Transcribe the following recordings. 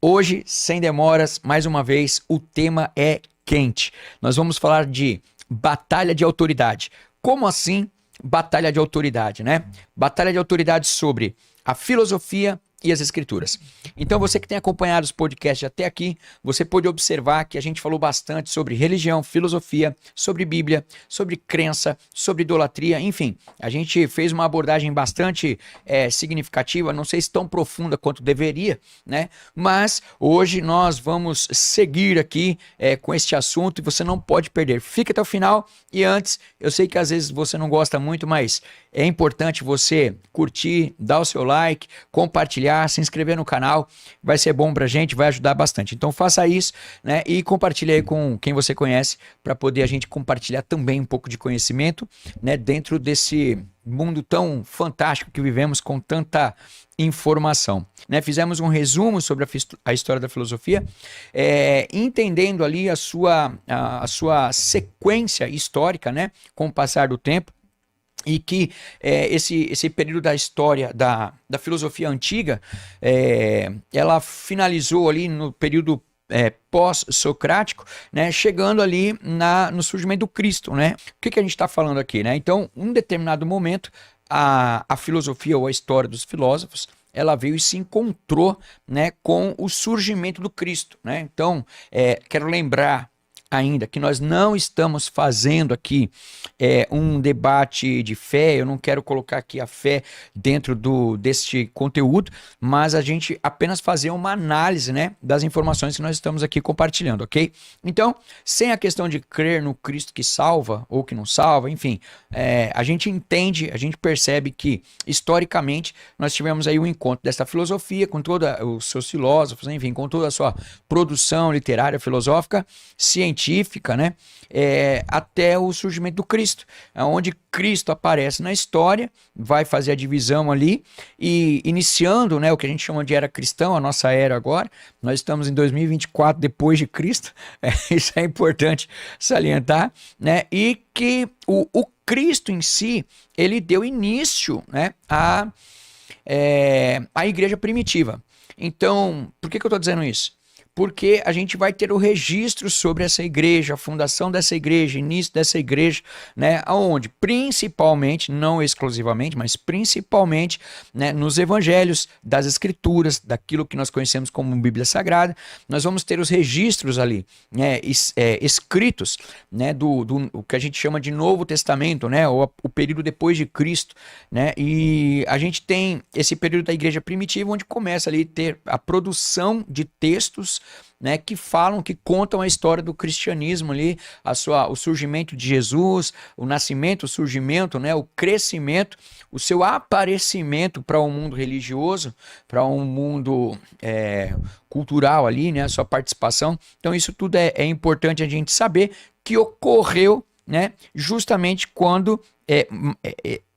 Hoje, sem demoras, mais uma vez, o tema é quente. Nós vamos falar de batalha de autoridade. Como assim batalha de autoridade, né? Batalha de autoridade sobre a filosofia e as escrituras. Então, você que tem acompanhado os podcasts até aqui, você pode observar que a gente falou bastante sobre religião, filosofia, sobre Bíblia, sobre crença, sobre idolatria, enfim. A gente fez uma abordagem bastante significativa, não sei se tão profunda quanto deveria, né? Mas hoje nós vamos seguir aqui com este assunto e você não pode perder. Fica até o final e antes, eu sei que às vezes você não gosta muito, mas é importante você curtir, dar o seu like, compartilhar, se inscrever no canal, vai ser bom pra gente, vai ajudar bastante. Então faça isso, né? E compartilhe aí com quem você conhece para poder a gente compartilhar também um pouco de conhecimento, né? Dentro desse mundo tão fantástico que vivemos com tanta informação, né? Fizemos um resumo sobre a história da filosofia, entendendo ali a sua sequência histórica, né? Com o passar do tempo. E que esse período da história da filosofia antiga, ela finalizou ali no período pós-socrático, né, chegando ali no surgimento do Cristo, né? O que a gente está falando aqui, né? Então, em um determinado momento, a filosofia ou a história dos filósofos, ela veio e se encontrou, né, com o surgimento do Cristo, né? Então, quero lembrar ainda que nós não estamos fazendo aqui um debate de fé, eu não quero colocar aqui a fé dentro deste conteúdo, mas a gente apenas fazer uma análise, né, das informações que nós estamos aqui compartilhando, ok? Então, sem a questão de crer no Cristo que salva ou que não salva, enfim, a gente entende, a gente percebe que historicamente nós tivemos aí um encontro dessa filosofia com todos os seus filósofos, enfim, com toda a sua produção literária, filosófica, científica, né? Até o surgimento do Cristo, onde Cristo aparece na história, vai fazer a divisão ali e iniciando, né, o que a gente chama de era cristã, a nossa era agora. Nós estamos em 2024 depois de Cristo, isso é importante salientar, né? E que o Cristo em si, ele deu início, né, à igreja primitiva. Então, por que eu estou dizendo isso? Porque a gente vai ter o registro sobre essa igreja, a fundação dessa igreja, início dessa igreja, né, aonde principalmente, não exclusivamente, mas principalmente, né, nos evangelhos, das escrituras, daquilo que nós conhecemos como Bíblia Sagrada, nós vamos ter os registros ali, né, escritos, né, do o que a gente chama de Novo Testamento, né, ou o período depois de Cristo, né, e a gente tem esse período da igreja primitiva, onde começa ali a ter a produção de textos, né, que falam, que contam a história do cristianismo ali, o surgimento de Jesus, o nascimento, o surgimento, né, o crescimento, o seu aparecimento para um mundo religioso, para um mundo cultural ali, né, a sua participação. Então isso tudo é importante a gente saber que ocorreu, né, justamente quando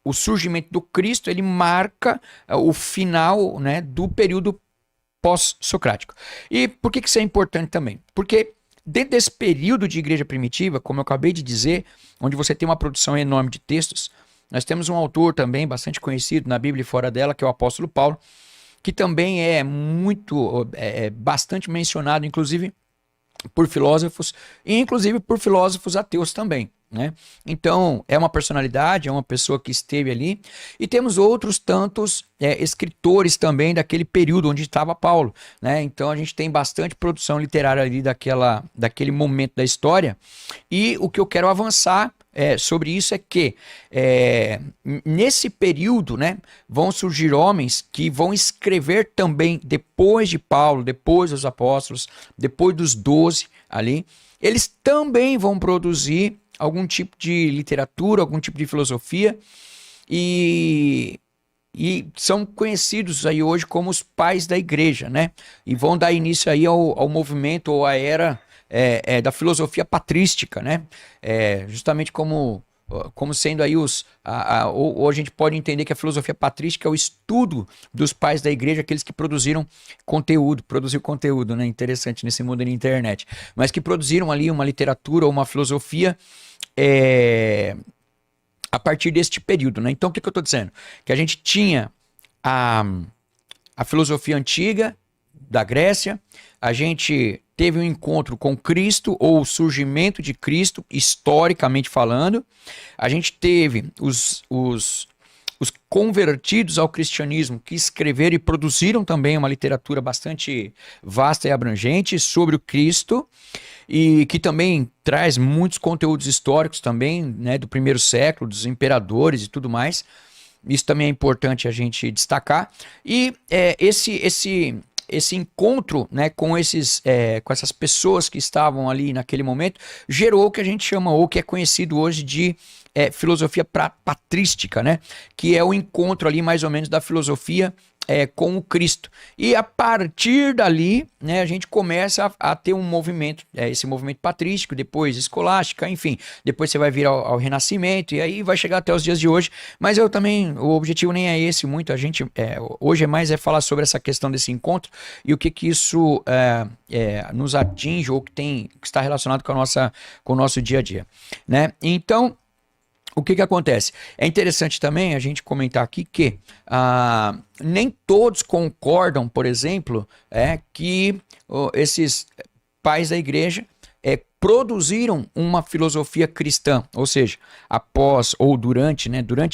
o surgimento do Cristo, ele marca o final, né, do período pós-socrático. E por que isso é importante também? Porque dentro desse período de igreja primitiva, como eu acabei de dizer, onde você tem uma produção enorme de textos, nós temos um autor também bastante conhecido na Bíblia e fora dela, que é o apóstolo Paulo, que também bastante mencionado, inclusive por filósofos, e inclusive por filósofos ateus também, né? Então, é uma personalidade, é uma pessoa que esteve ali, e temos outros tantos escritores também daquele período onde estava Paulo, né? Então, a gente tem bastante produção literária ali daquele momento da história, e o que eu quero avançar sobre isso é que nesse período, né, vão surgir homens que vão escrever também depois de Paulo, depois dos apóstolos, depois dos 12 ali, eles também vão produzir algum tipo de literatura, algum tipo de filosofia e são conhecidos aí hoje como os pais da igreja, né? E vão dar início aí ao movimento ou à era da filosofia patrística, né? Justamente como sendo aí ou a gente pode entender que a filosofia patrística é o estudo dos pais da igreja, aqueles que produziram conteúdo, né? Interessante nesse mundo da internet, mas que produziram ali uma literatura ou uma filosofia a partir deste período, né? Então o que eu estou dizendo? Que a gente tinha a filosofia antiga da Grécia, a gente teve um encontro com Cristo, ou o surgimento de Cristo, historicamente falando, a gente teve os convertidos ao cristianismo que escreveram e produziram também uma literatura bastante vasta e abrangente sobre o Cristo, e que também traz muitos conteúdos históricos também, né, do primeiro século, dos imperadores e tudo mais. Isso também é importante a gente destacar. E esse encontro, né, com essas pessoas que estavam ali naquele momento gerou o que a gente chama, ou que é conhecido hoje de filosofia patrística, né, que é o encontro ali mais ou menos da filosofia com o Cristo. E a partir dali, né, a gente começa a ter um movimento, esse movimento patrístico, depois escolástica, enfim, depois você vai vir ao Renascimento, e aí vai chegar até os dias de hoje. Mas eu também, o objetivo nem é esse muito, a gente hoje é falar sobre essa questão desse encontro e o que isso nos atinge, ou que está relacionado com o nosso dia a dia, né? Então, o que acontece? É interessante também a gente comentar aqui que nem todos concordam, por exemplo, que esses pais da igreja produziram uma filosofia cristã, ou seja, após ou durante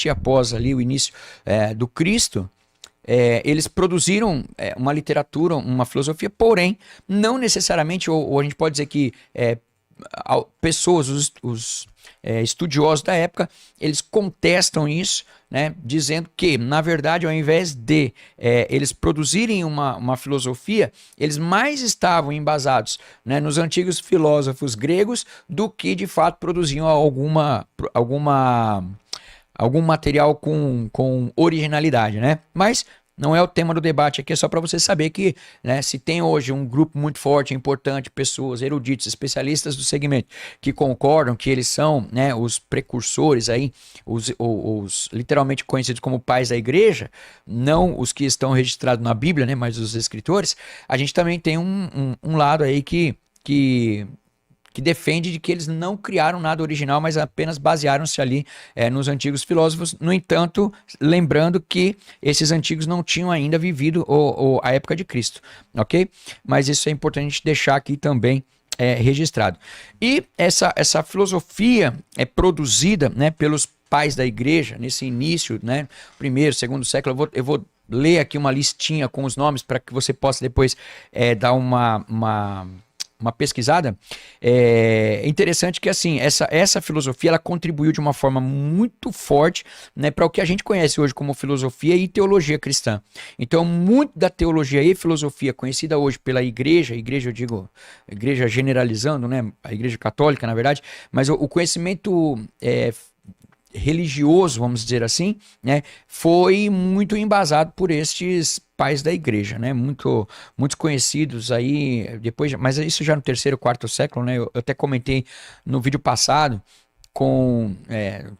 e após ali o início do Cristo, eles produziram uma literatura, uma filosofia, porém, não necessariamente, ou a gente pode dizer que pessoas, os estudiosos da época, eles contestam isso, né, dizendo que, na verdade, ao invés de eles produzirem uma filosofia, eles mais estavam embasados, né, nos antigos filósofos gregos do que, de fato, produziam algum material com originalidade, né? Mas não é o tema do debate aqui, é só para você saber que, né, se tem hoje um grupo muito forte, importante, pessoas, eruditos, especialistas do segmento, que concordam que eles são, né, os precursores aí, os literalmente conhecidos como pais da igreja, não os que estão registrados na Bíblia, né, mas os escritores, a gente também tem um lado aí que defende de que eles não criaram nada original, mas apenas basearam-se ali nos antigos filósofos. No entanto, lembrando que esses antigos não tinham ainda vivido a época de Cristo, ok? Mas isso é importante a gente deixar aqui também registrado. E essa filosofia é produzida, né, pelos pais da igreja, nesse início, né, primeiro, segundo século. Eu vou ler aqui uma listinha com os nomes para que você possa depois dar uma pesquisada. É interessante que, assim, essa filosofia, ela contribuiu de uma forma muito forte, né, para o que a gente conhece hoje como filosofia e teologia cristã. Então, muito da teologia e filosofia conhecida hoje pela igreja, eu digo, igreja generalizando, né, a igreja católica, na verdade, mas o conhecimento religioso, vamos dizer assim, né, foi muito embasado por estes pais da igreja, né, muitos conhecidos aí, depois, mas isso já no terceiro, quarto século, né, eu até comentei no vídeo passado com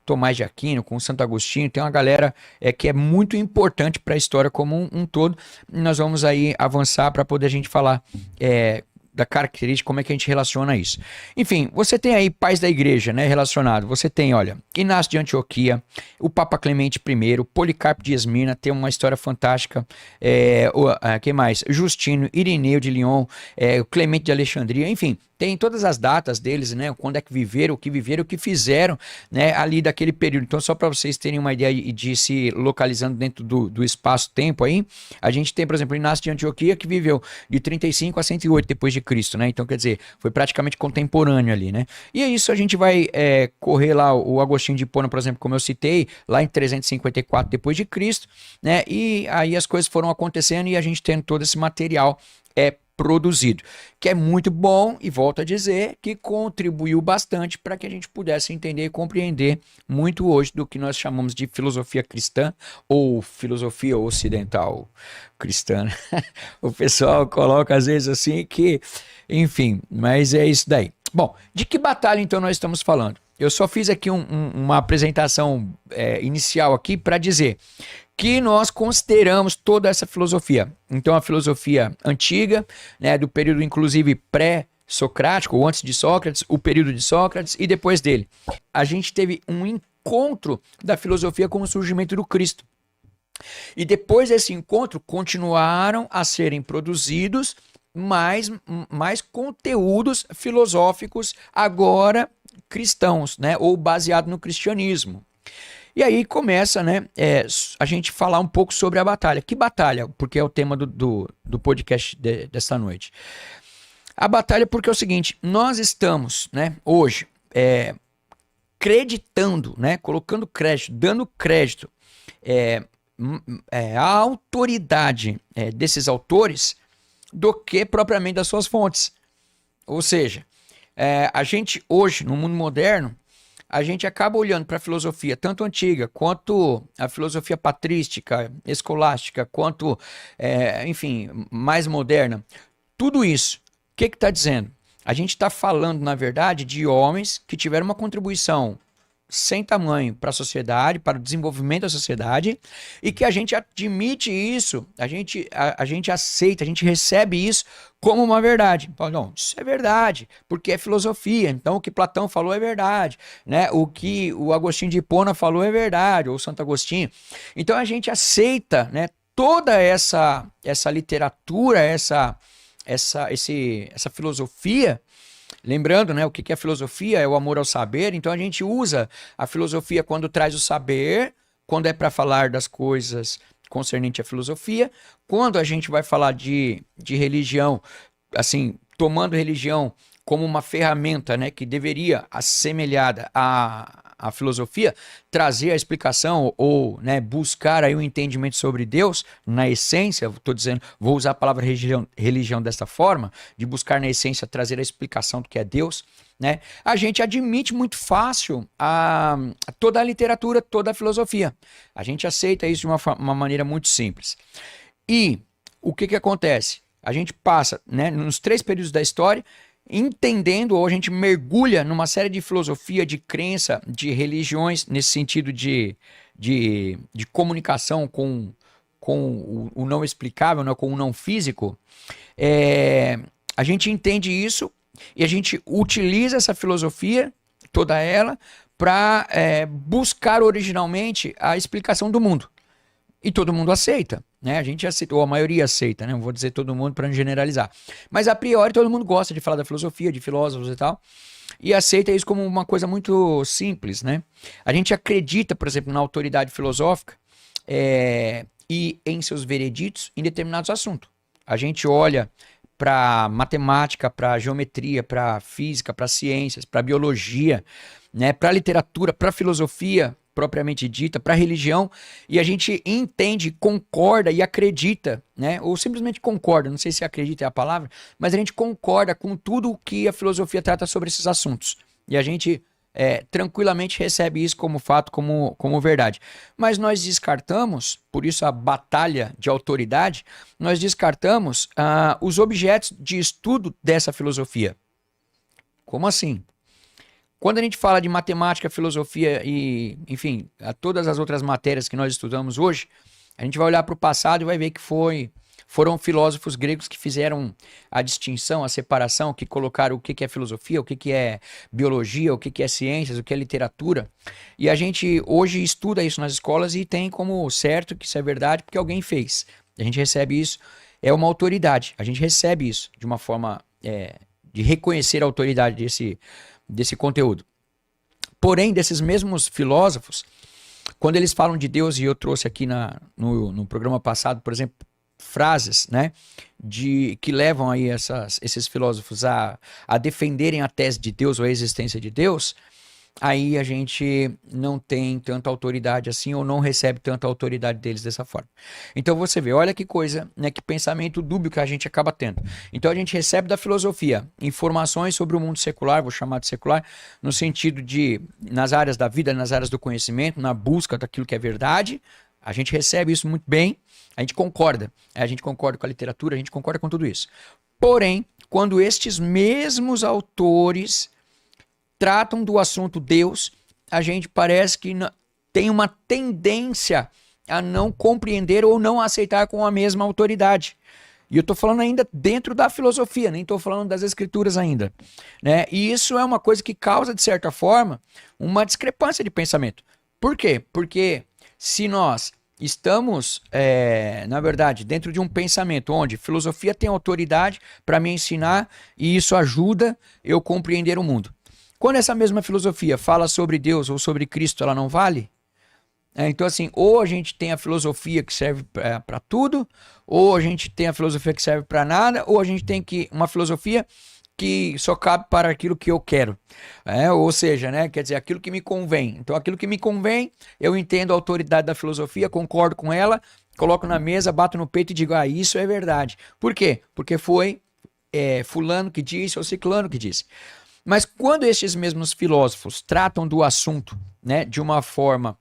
Tomás de Aquino, com Santo Agostinho, tem uma galera que é muito importante para a história como um todo. Nós vamos aí avançar para poder a gente falar da característica, como é que a gente relaciona isso. Enfim, você tem aí pais da igreja, né, relacionado. Você tem, olha, Inácio de Antioquia, o Papa Clemente I, Policarpo de Esmirna, tem uma história fantástica. Quem mais? Justino, Irineu de Lyon, o Clemente de Alexandria, enfim, tem todas as datas deles, né? Quando é que viveram, o que fizeram, né? Ali daquele período. Então, só para vocês terem uma ideia de se localizando dentro do espaço-tempo aí, a gente tem, por exemplo, Inácio de Antioquia, que viveu de 35 a 108 depois de Cristo, né? Então, quer dizer, foi praticamente contemporâneo ali, né? E é isso, a gente vai correr lá o Agostinho de Hipona, por exemplo, como eu citei, lá em 354 depois de Cristo, né? E aí as coisas foram acontecendo e a gente tendo todo esse material produzido, que é muito bom, e volto a dizer que contribuiu bastante para que a gente pudesse entender e compreender muito hoje do que nós chamamos de filosofia cristã ou filosofia ocidental cristã. O pessoal coloca às vezes assim que, enfim, mas é isso daí. Bom, de que batalha então nós estamos falando? Eu só fiz aqui uma apresentação inicial aqui para dizer que nós consideramos toda essa filosofia. Então, a filosofia antiga, né, do período inclusive pré-socrático, ou antes de Sócrates, o período de Sócrates e depois dele. A gente teve um encontro da filosofia com o surgimento do Cristo. E depois desse encontro, continuaram a serem produzidos mais conteúdos filosóficos, agora cristãos, né? Ou baseado no cristianismo. E aí começa, né, a gente falar um pouco sobre a batalha. Que batalha? Porque é o tema do podcast desta noite. A batalha porque é o seguinte, nós estamos, né, hoje, creditando, né, colocando crédito, dando crédito à autoridade desses autores do que propriamente das suas fontes. Ou seja, a gente hoje, no mundo moderno, a gente acaba olhando para a filosofia, tanto antiga, quanto a filosofia patrística, escolástica, quanto, enfim, mais moderna. Tudo isso, o que está dizendo? A gente está falando, na verdade, de homens que tiveram uma contribuição sem tamanho para a sociedade, para o desenvolvimento da sociedade, e que a gente admite isso, a gente aceita, a gente recebe isso como uma verdade. Fala, não, isso é verdade, porque é filosofia, então o que Platão falou é verdade, né? O que o Agostinho de Hipona falou é verdade, ou Santo Agostinho. Então a gente aceita, né, toda essa literatura, essa filosofia. Lembrando, né, o que é filosofia? É o amor ao saber. Então a gente usa a filosofia quando traz o saber, quando é para falar das coisas concernente à filosofia, quando a gente vai falar de religião, assim, tomando religião como uma ferramenta, né, que deveria, assemelhada à filosofia, trazer a explicação ou, né, buscar aí um entendimento sobre Deus, na essência, estou dizendo, vou usar a palavra religião desta forma, de buscar na essência trazer a explicação do que é Deus, né? A gente admite muito fácil toda a literatura, toda a filosofia. A gente aceita isso de uma maneira muito simples. E o que acontece? A gente passa, né, nos 3 períodos da história, entendendo, ou a gente mergulha numa série de filosofia, de crença, de religiões, nesse sentido de comunicação com o não explicável, né, com o não físico. A gente entende isso e a gente utiliza essa filosofia, toda ela, para buscar originalmente a explicação do mundo. E todo mundo aceita, né? A gente aceita, ou a maioria aceita, né? Não vou dizer todo mundo para não generalizar. Mas a priori todo mundo gosta de falar da filosofia, de filósofos e tal, e aceita isso como uma coisa muito simples, né? A gente acredita, por exemplo, na autoridade filosófica e em seus vereditos em determinados assuntos. A gente olha para matemática, para geometria, para física, para ciências, para biologia, né? Para literatura, para filosofia propriamente dita, para a religião, e a gente entende, concorda e acredita, né? Ou simplesmente concorda, não sei se acredita é a palavra, mas a gente concorda com tudo o que a filosofia trata sobre esses assuntos. E a gente tranquilamente recebe isso como fato, como verdade. Mas nós descartamos, por isso a batalha de autoridade, nós descartamos os objetos de estudo dessa filosofia. Como assim? Quando a gente fala de matemática, filosofia e, enfim, todas as outras matérias que nós estudamos hoje, a gente vai olhar para o passado e vai ver que foram filósofos gregos que fizeram a distinção, a separação, que colocaram o que é filosofia, o que é biologia, o que é ciências, o que é literatura. E a gente hoje estuda isso nas escolas e tem como certo que isso é verdade porque alguém fez. A gente recebe isso, é uma autoridade. A gente recebe isso de uma forma de reconhecer a autoridade desse conteúdo. Porém, desses mesmos filósofos, quando eles falam de Deus, e eu trouxe aqui no programa passado, por exemplo, frases, né, que levam aí esses filósofos a defenderem a tese de Deus ou a existência de Deus, aí a gente não tem tanta autoridade assim, ou não recebe tanta autoridade deles dessa forma. Então você vê, olha que coisa, né, que pensamento dúbio que a gente acaba tendo. Então a gente recebe da filosofia informações sobre o mundo secular, vou chamar de secular, no sentido de, nas áreas da vida, nas áreas do conhecimento, na busca daquilo que é verdade, a gente recebe isso muito bem, a gente concorda com a literatura, a gente concorda com tudo isso. Porém, quando estes mesmos autores tratam do assunto Deus, a gente parece que tem uma tendência a não compreender ou não aceitar com a mesma autoridade. E eu estou falando ainda dentro da filosofia, nem estou falando das escrituras ainda, né? E isso é uma coisa que causa, de certa forma, uma discrepância de pensamento. Por quê? Porque se nós estamos, na verdade, dentro de um pensamento onde filosofia tem autoridade para me ensinar e isso ajuda eu compreender o mundo. Quando essa mesma filosofia fala sobre Deus ou sobre Cristo, ela não vale? Então, assim, ou a gente tem a filosofia que serve para tudo, ou a gente tem a filosofia que serve para nada, ou a gente tem uma filosofia que só cabe para aquilo que eu quero. Ou seja, né, quer dizer, aquilo que me convém. Então, aquilo que me convém, eu entendo a autoridade da filosofia, concordo com ela, coloco na mesa, bato no peito e digo, isso é verdade. Por quê? Porque foi fulano que disse ou ciclano que disse. Mas quando esses mesmos filósofos tratam do assunto, né, de uma forma,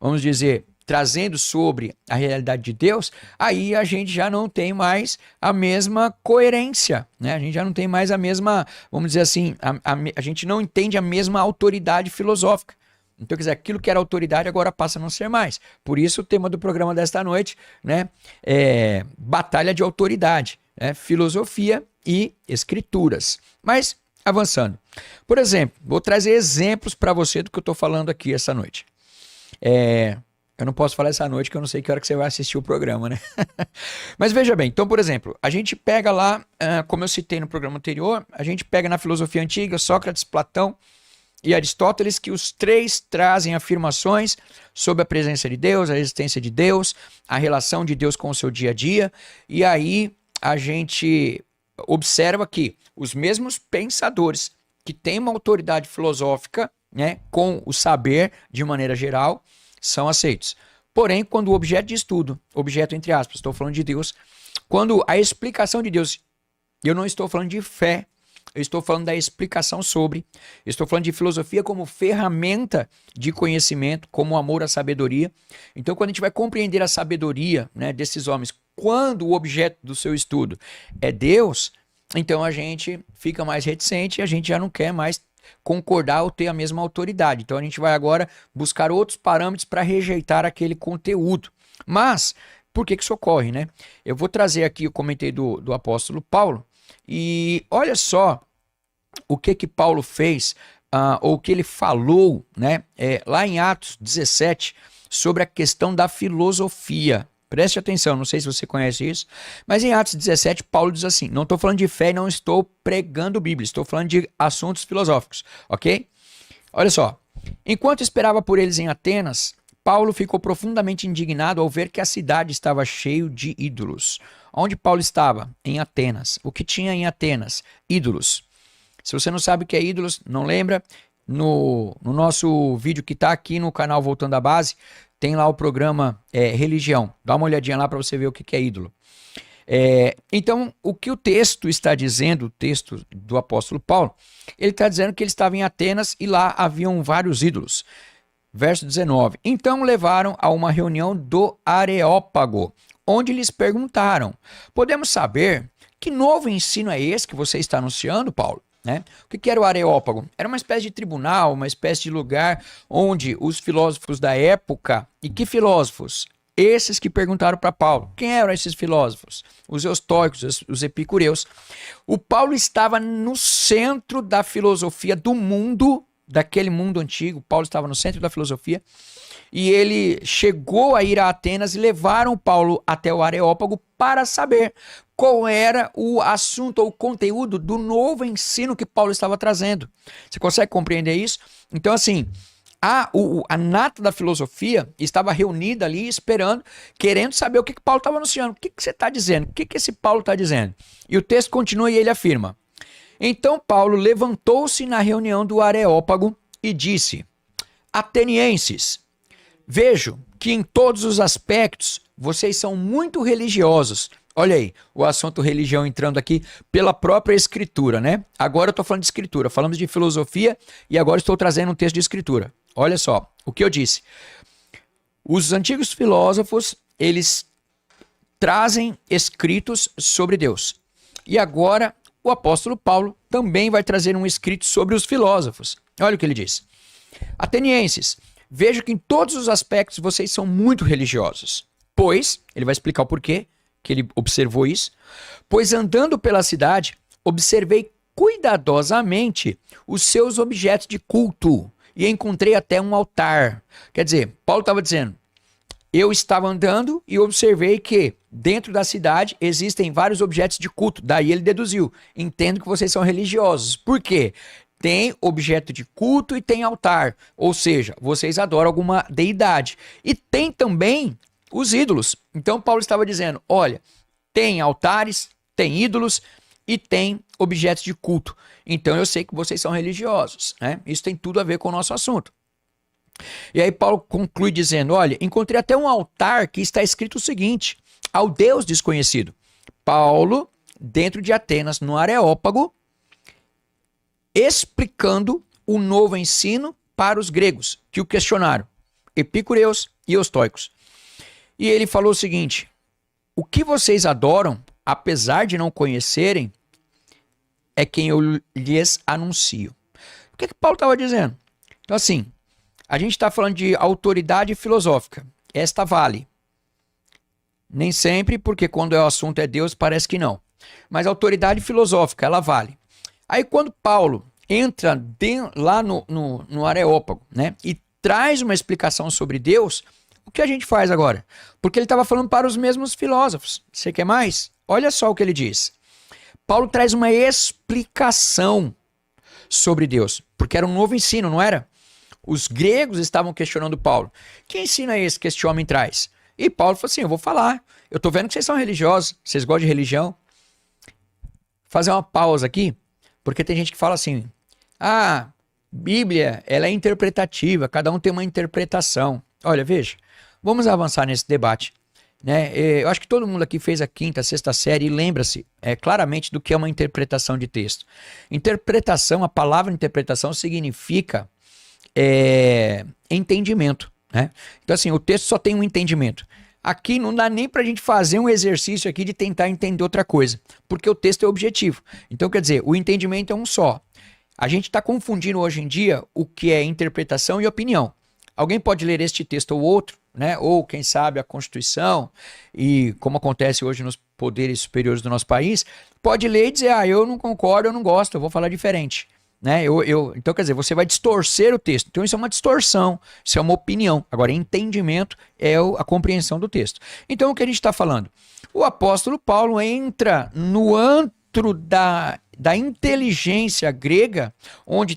vamos dizer, trazendo sobre a realidade de Deus, aí a gente já não tem mais a mesma coerência, né? A gente já não tem mais a mesma, vamos dizer assim, a gente não entende a mesma autoridade filosófica. Então, quer dizer, aquilo que era autoridade agora passa a não ser mais. Por isso o tema do programa desta noite, né, é batalha de autoridade, né? Filosofia e escrituras. Mas avançando. Por exemplo, vou trazer exemplos para você do que eu estou falando aqui essa noite. Eu não posso falar essa noite que eu não sei que hora que você vai assistir o programa, né? Mas veja bem, então, por exemplo, a gente pega lá, como eu citei no programa anterior, a gente pega na filosofia antiga, Sócrates, Platão e Aristóteles, que os três trazem afirmações sobre a presença de Deus, a existência de Deus, a relação de Deus com o seu dia a dia, e aí a gente observa que os mesmos pensadores que têm uma autoridade filosófica, né, com o saber de maneira geral, são aceitos. Porém, quando o objeto de estudo, objeto entre aspas, estou falando de Deus, quando a explicação de Deus, eu não estou falando de fé, eu estou falando da explicação sobre, eu estou falando de filosofia como ferramenta de conhecimento, como amor à sabedoria. Então, quando a gente vai compreender a sabedoria, né, desses homens, quando o objeto do seu estudo é Deus, então a gente fica mais reticente e a gente já não quer mais concordar ou ter a mesma autoridade. Então a gente vai agora buscar outros parâmetros para rejeitar aquele conteúdo. Mas, por que isso ocorre, né? Eu vou trazer aqui, eu comentei do apóstolo Paulo, e olha só o que Paulo fez, ou o que ele falou, né, lá em Atos 17, sobre a questão da filosofia. Preste atenção, não sei se você conhece isso, mas em Atos 17, Paulo diz assim, não estou falando de fé e não estou pregando Bíblia, estou falando de assuntos filosóficos, ok? Olha só, enquanto esperava por eles em Atenas, Paulo ficou profundamente indignado ao ver que a cidade estava cheia de ídolos. Onde Paulo estava? Em Atenas. O que tinha em Atenas? Ídolos. Se você não sabe o que é ídolos, não lembra, no nosso vídeo que está aqui no canal Voltando à Base, tem lá o programa Religião. Dá uma olhadinha lá para você ver o que é ídolo. Então, o que o texto está dizendo, o texto do apóstolo Paulo, ele está dizendo que ele estava em Atenas e lá haviam vários ídolos. Verso 19. Então levaram a uma reunião do Areópago, onde lhes perguntaram, podemos saber que novo ensino é esse que você está anunciando, Paulo? Né? O que era o Areópago? Era uma espécie de tribunal, uma espécie de lugar onde os filósofos da época, e que filósofos? Esses que perguntaram para Paulo. Quem eram esses filósofos? Os estoicos, os epicureus. O Paulo estava no centro da filosofia do mundo, daquele mundo antigo. Paulo estava no centro da filosofia. E ele chegou a ir a Atenas e levaram Paulo até o Areópago para saber qual era o assunto ou o conteúdo do novo ensino que Paulo estava trazendo. Você consegue compreender isso? Então, assim, a nata da filosofia estava reunida ali, esperando, querendo saber o que Paulo estava anunciando. O que você está dizendo? O que esse Paulo está dizendo? E o texto continua e ele afirma. Então Paulo levantou-se na reunião do Areópago e disse, atenienses, vejo que em todos os aspectos vocês são muito religiosos. Olha aí, o assunto religião entrando aqui pela própria escritura, né? Agora eu estou falando de escritura, falamos de filosofia e agora estou trazendo um texto de escritura. Olha só, o que eu disse. Os antigos filósofos, eles trazem escritos sobre Deus. E agora o apóstolo Paulo também vai trazer um escrito sobre os filósofos. Olha o que ele diz. Atenienses, vejo que em todos os aspectos vocês são muito religiosos. Pois, ele vai explicar o porquê que ele observou isso, pois andando pela cidade, observei cuidadosamente os seus objetos de culto e encontrei até um altar. Quer dizer, Paulo estava dizendo, eu estava andando e observei que dentro da cidade existem vários objetos de culto. Daí ele deduziu: entendo que vocês são religiosos. Por quê? Tem objeto de culto e tem altar. Ou seja, vocês adoram alguma deidade. E tem também os ídolos. Então Paulo estava dizendo: olha, tem altares, tem ídolos e tem objetos de culto. Então eu sei que vocês são religiosos, né? Isso tem tudo a ver com o nosso assunto. E aí Paulo conclui dizendo: olha, encontrei até um altar que está escrito o seguinte: ao Deus desconhecido. Paulo, dentro de Atenas, no Areópago, explicando o novo ensino para os gregos, que o questionaram, epicureus e estoicos. E ele falou o seguinte: o que vocês adoram, apesar de não conhecerem, é quem eu lhes anuncio. O que Paulo estava dizendo? Então assim, a gente está falando de autoridade filosófica. Esta vale. Nem sempre, porque quando o assunto é Deus, parece que não. Mas a autoridade filosófica, ela vale. Aí quando Paulo entra lá no Areópago, né, e traz uma explicação sobre Deus, o que a gente faz agora? Porque ele estava falando para os mesmos filósofos. Você quer mais? Olha só o que ele diz. Paulo traz uma explicação sobre Deus, porque era um novo ensino, não era? Os gregos estavam questionando Paulo. Que ensino é esse que este homem traz? E Paulo falou assim: eu vou falar. Eu estou vendo que vocês são religiosos, vocês gostam de religião. Fazer uma pausa aqui, porque tem gente que fala assim: ah, Bíblia, ela é interpretativa, cada um tem uma interpretação. Olha, veja, vamos avançar nesse debate. Né? Eu acho que todo mundo aqui fez a quinta, sexta série e lembra-se claramente do que é uma interpretação de texto. Interpretação, a palavra interpretação significa entendimento, né? Então assim, o texto só tem um entendimento. Aqui não dá nem pra gente fazer um exercício aqui de tentar entender outra coisa, porque o texto é objetivo. Então quer dizer, o entendimento é um só. A gente está confundindo hoje em dia o que é interpretação e opinião. Alguém pode ler este texto ou outro, né? Ou quem sabe a Constituição, e como acontece hoje nos poderes superiores do nosso país, pode ler e dizer: ah, eu não concordo, eu não gosto, eu vou falar diferente. Né? Então, quer dizer, você vai distorcer o texto. Então, isso é uma distorção, isso é uma opinião. Agora, entendimento é a compreensão do texto. Então, o que a gente está falando? O apóstolo Paulo entra no antro da inteligência grega, onde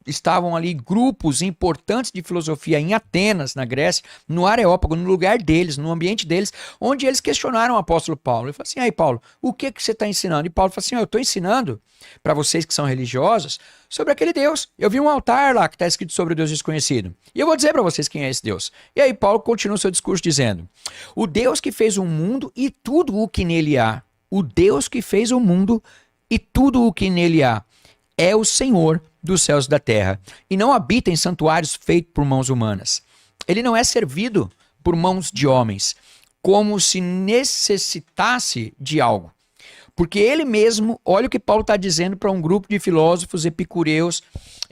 estavam ali grupos importantes de filosofia em Atenas, na Grécia, no Areópago, no lugar deles, no ambiente deles, onde eles questionaram o apóstolo Paulo. Ele falou assim: aí Paulo, o que você está ensinando? E Paulo falou assim: eu estou ensinando para vocês que são religiosos sobre aquele Deus. Eu vi um altar lá que está escrito sobre o Deus desconhecido. E eu vou dizer para vocês quem é esse Deus. E aí Paulo continua o seu discurso dizendo: o Deus que fez o mundo e tudo o que nele há. O Deus que fez o mundo e tudo o que nele há é o Senhor dos céus e da terra, e não habita em santuários feitos por mãos humanas. Ele não é servido por mãos de homens, como se necessitasse de algo. Porque ele mesmo, olha o que Paulo está dizendo para um grupo de filósofos epicureus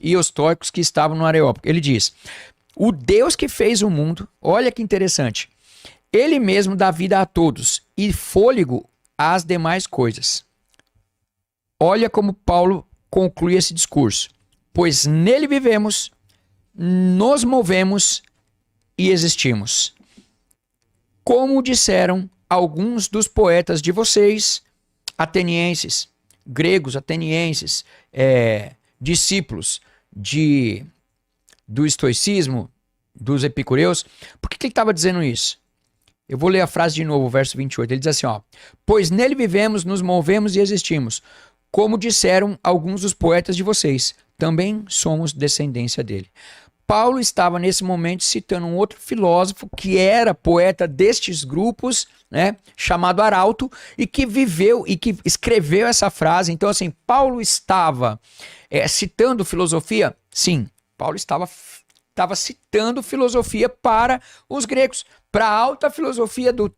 e estoicos que estavam no Areópago. Ele diz: o Deus que fez o mundo, olha que interessante, ele mesmo dá vida a todos e fôlego às demais coisas. Olha como Paulo conclui esse discurso: pois nele vivemos, nos movemos e existimos. Como disseram alguns dos poetas de vocês, atenienses, gregos, atenienses, discípulos do estoicismo, dos epicureus. Por que ele estava dizendo isso? Eu vou ler a frase de novo, o verso 28. Ele diz assim: ó, pois nele vivemos, nos movemos e existimos. Como disseram alguns dos poetas de vocês, também somos descendência dele. Paulo estava nesse momento citando um outro filósofo que era poeta destes grupos, né, chamado Arauto, e que viveu e que escreveu essa frase. Então assim, Paulo estava citando filosofia? Sim, Paulo estava citando filosofia para os gregos, para a alta filosofia do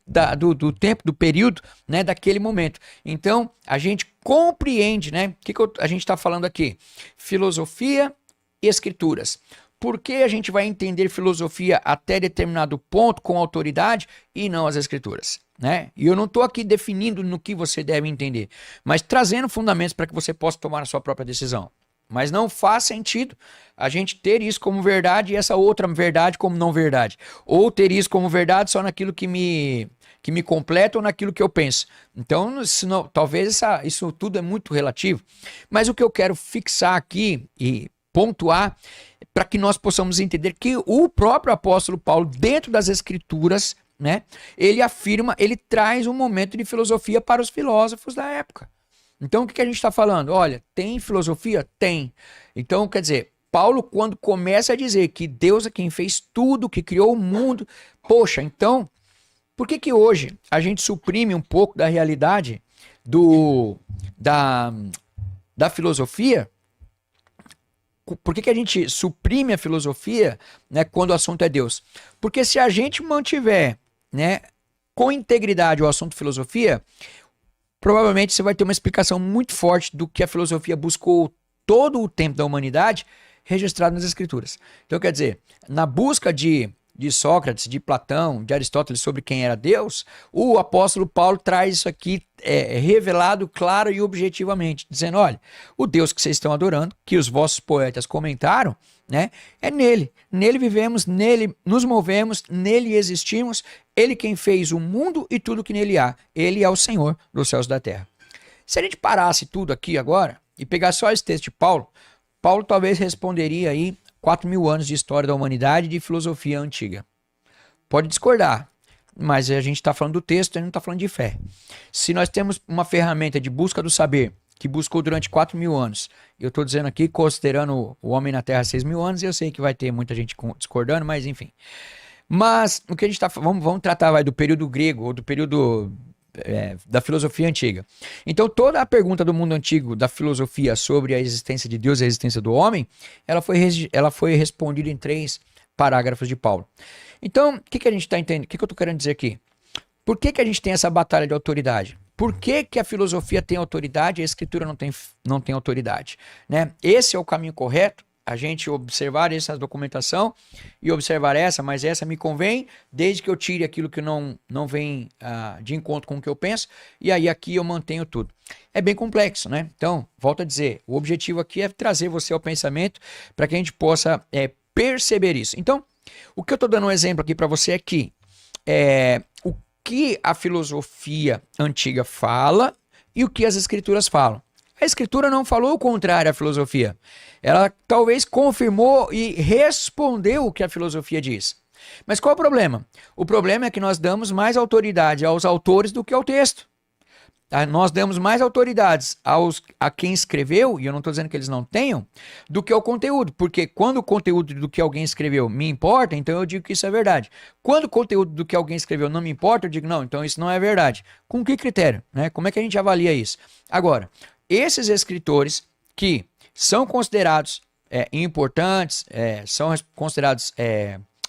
tempo, do período, né, daquele momento. Então, a gente compreende, né, o que a gente está falando aqui? Filosofia e escrituras. Por que a gente vai entender filosofia até determinado ponto com autoridade e não as escrituras? Né? E eu não estou aqui definindo no que você deve entender, mas trazendo fundamentos para que você possa tomar a sua própria decisão. Mas não faz sentido a gente ter isso como verdade e essa outra verdade como não verdade. Ou ter isso como verdade só naquilo que me completa ou naquilo que eu penso. Então, senão, talvez isso tudo é muito relativo. Mas o que eu quero fixar aqui e pontuar para que nós possamos entender que o próprio apóstolo Paulo, dentro das Escrituras, né, ele afirma, ele traz um momento de filosofia para os filósofos da época. Então, o que a gente está falando? Olha, tem filosofia? Tem. Então, quer dizer, Paulo, quando começa a dizer que Deus é quem fez tudo, que criou o mundo, poxa, então, por que hoje a gente suprime um pouco da realidade da filosofia? Por que a gente suprime a filosofia, né, quando o assunto é Deus? Porque se a gente mantiver, né, com integridade o assunto filosofia, provavelmente você vai ter uma explicação muito forte do que a filosofia buscou todo o tempo da humanidade registrado nas Escrituras. Então, quer dizer, na busca de Sócrates, de Platão, de Aristóteles sobre quem era Deus, o apóstolo Paulo traz isso aqui revelado claro e objetivamente, dizendo, olha, o Deus que vocês estão adorando, que os vossos poetas comentaram, né, é nele. Nele vivemos, nele nos movemos, nele existimos, ele quem fez o mundo e tudo que nele há. Ele é o Senhor dos céus e da terra. Se a gente parasse tudo aqui agora e pegar só esse texto de Paulo, Paulo talvez responderia aí 4.000 anos de história da humanidade e de filosofia antiga. Pode discordar, mas a gente está falando do texto, a gente não está falando de fé. Se nós temos uma ferramenta de busca do saber, que buscou durante 4.000 anos, eu estou dizendo aqui, considerando o homem na Terra 6.000 anos, eu sei que vai ter muita gente discordando, mas enfim. Mas o que a gente está vamos tratar do período grego, ou do período da filosofia antiga. Então, toda a pergunta do mundo antigo, da filosofia sobre a existência de Deus e a existência do homem, ela foi respondida em 3 parágrafos de Paulo. Então, o que a gente está entendendo? O que eu estou querendo dizer aqui? Por que a gente tem essa batalha de autoridade? Por que a filosofia tem autoridade e a escritura não tem autoridade? Né? Esse é o caminho correto? A gente observar essa documentação e observar mas essa me convém, desde que eu tire aquilo que não vem de encontro com o que eu penso, e aí aqui eu mantenho tudo. É bem complexo, né? Então, volto a dizer, o objetivo aqui é trazer você ao pensamento para que a gente possa perceber isso. Então, o que eu estou dando um exemplo aqui para você é que o que a filosofia antiga fala e o que as escrituras falam. A escritura não falou o contrário à filosofia. Ela talvez confirmou e respondeu o que a filosofia diz. Mas qual é o problema? O problema é que nós damos mais autoridade aos autores do que ao texto. Nós damos mais autoridades a quem escreveu, e eu não estou dizendo que eles não tenham, do que ao conteúdo. Porque quando o conteúdo do que alguém escreveu me importa, então eu digo que isso é verdade. Quando o conteúdo do que alguém escreveu não me importa, eu digo, não, então isso não é verdade. Com que critério? Né? Como é que a gente avalia isso? Agora, esses escritores que são considerados importantes, são considerados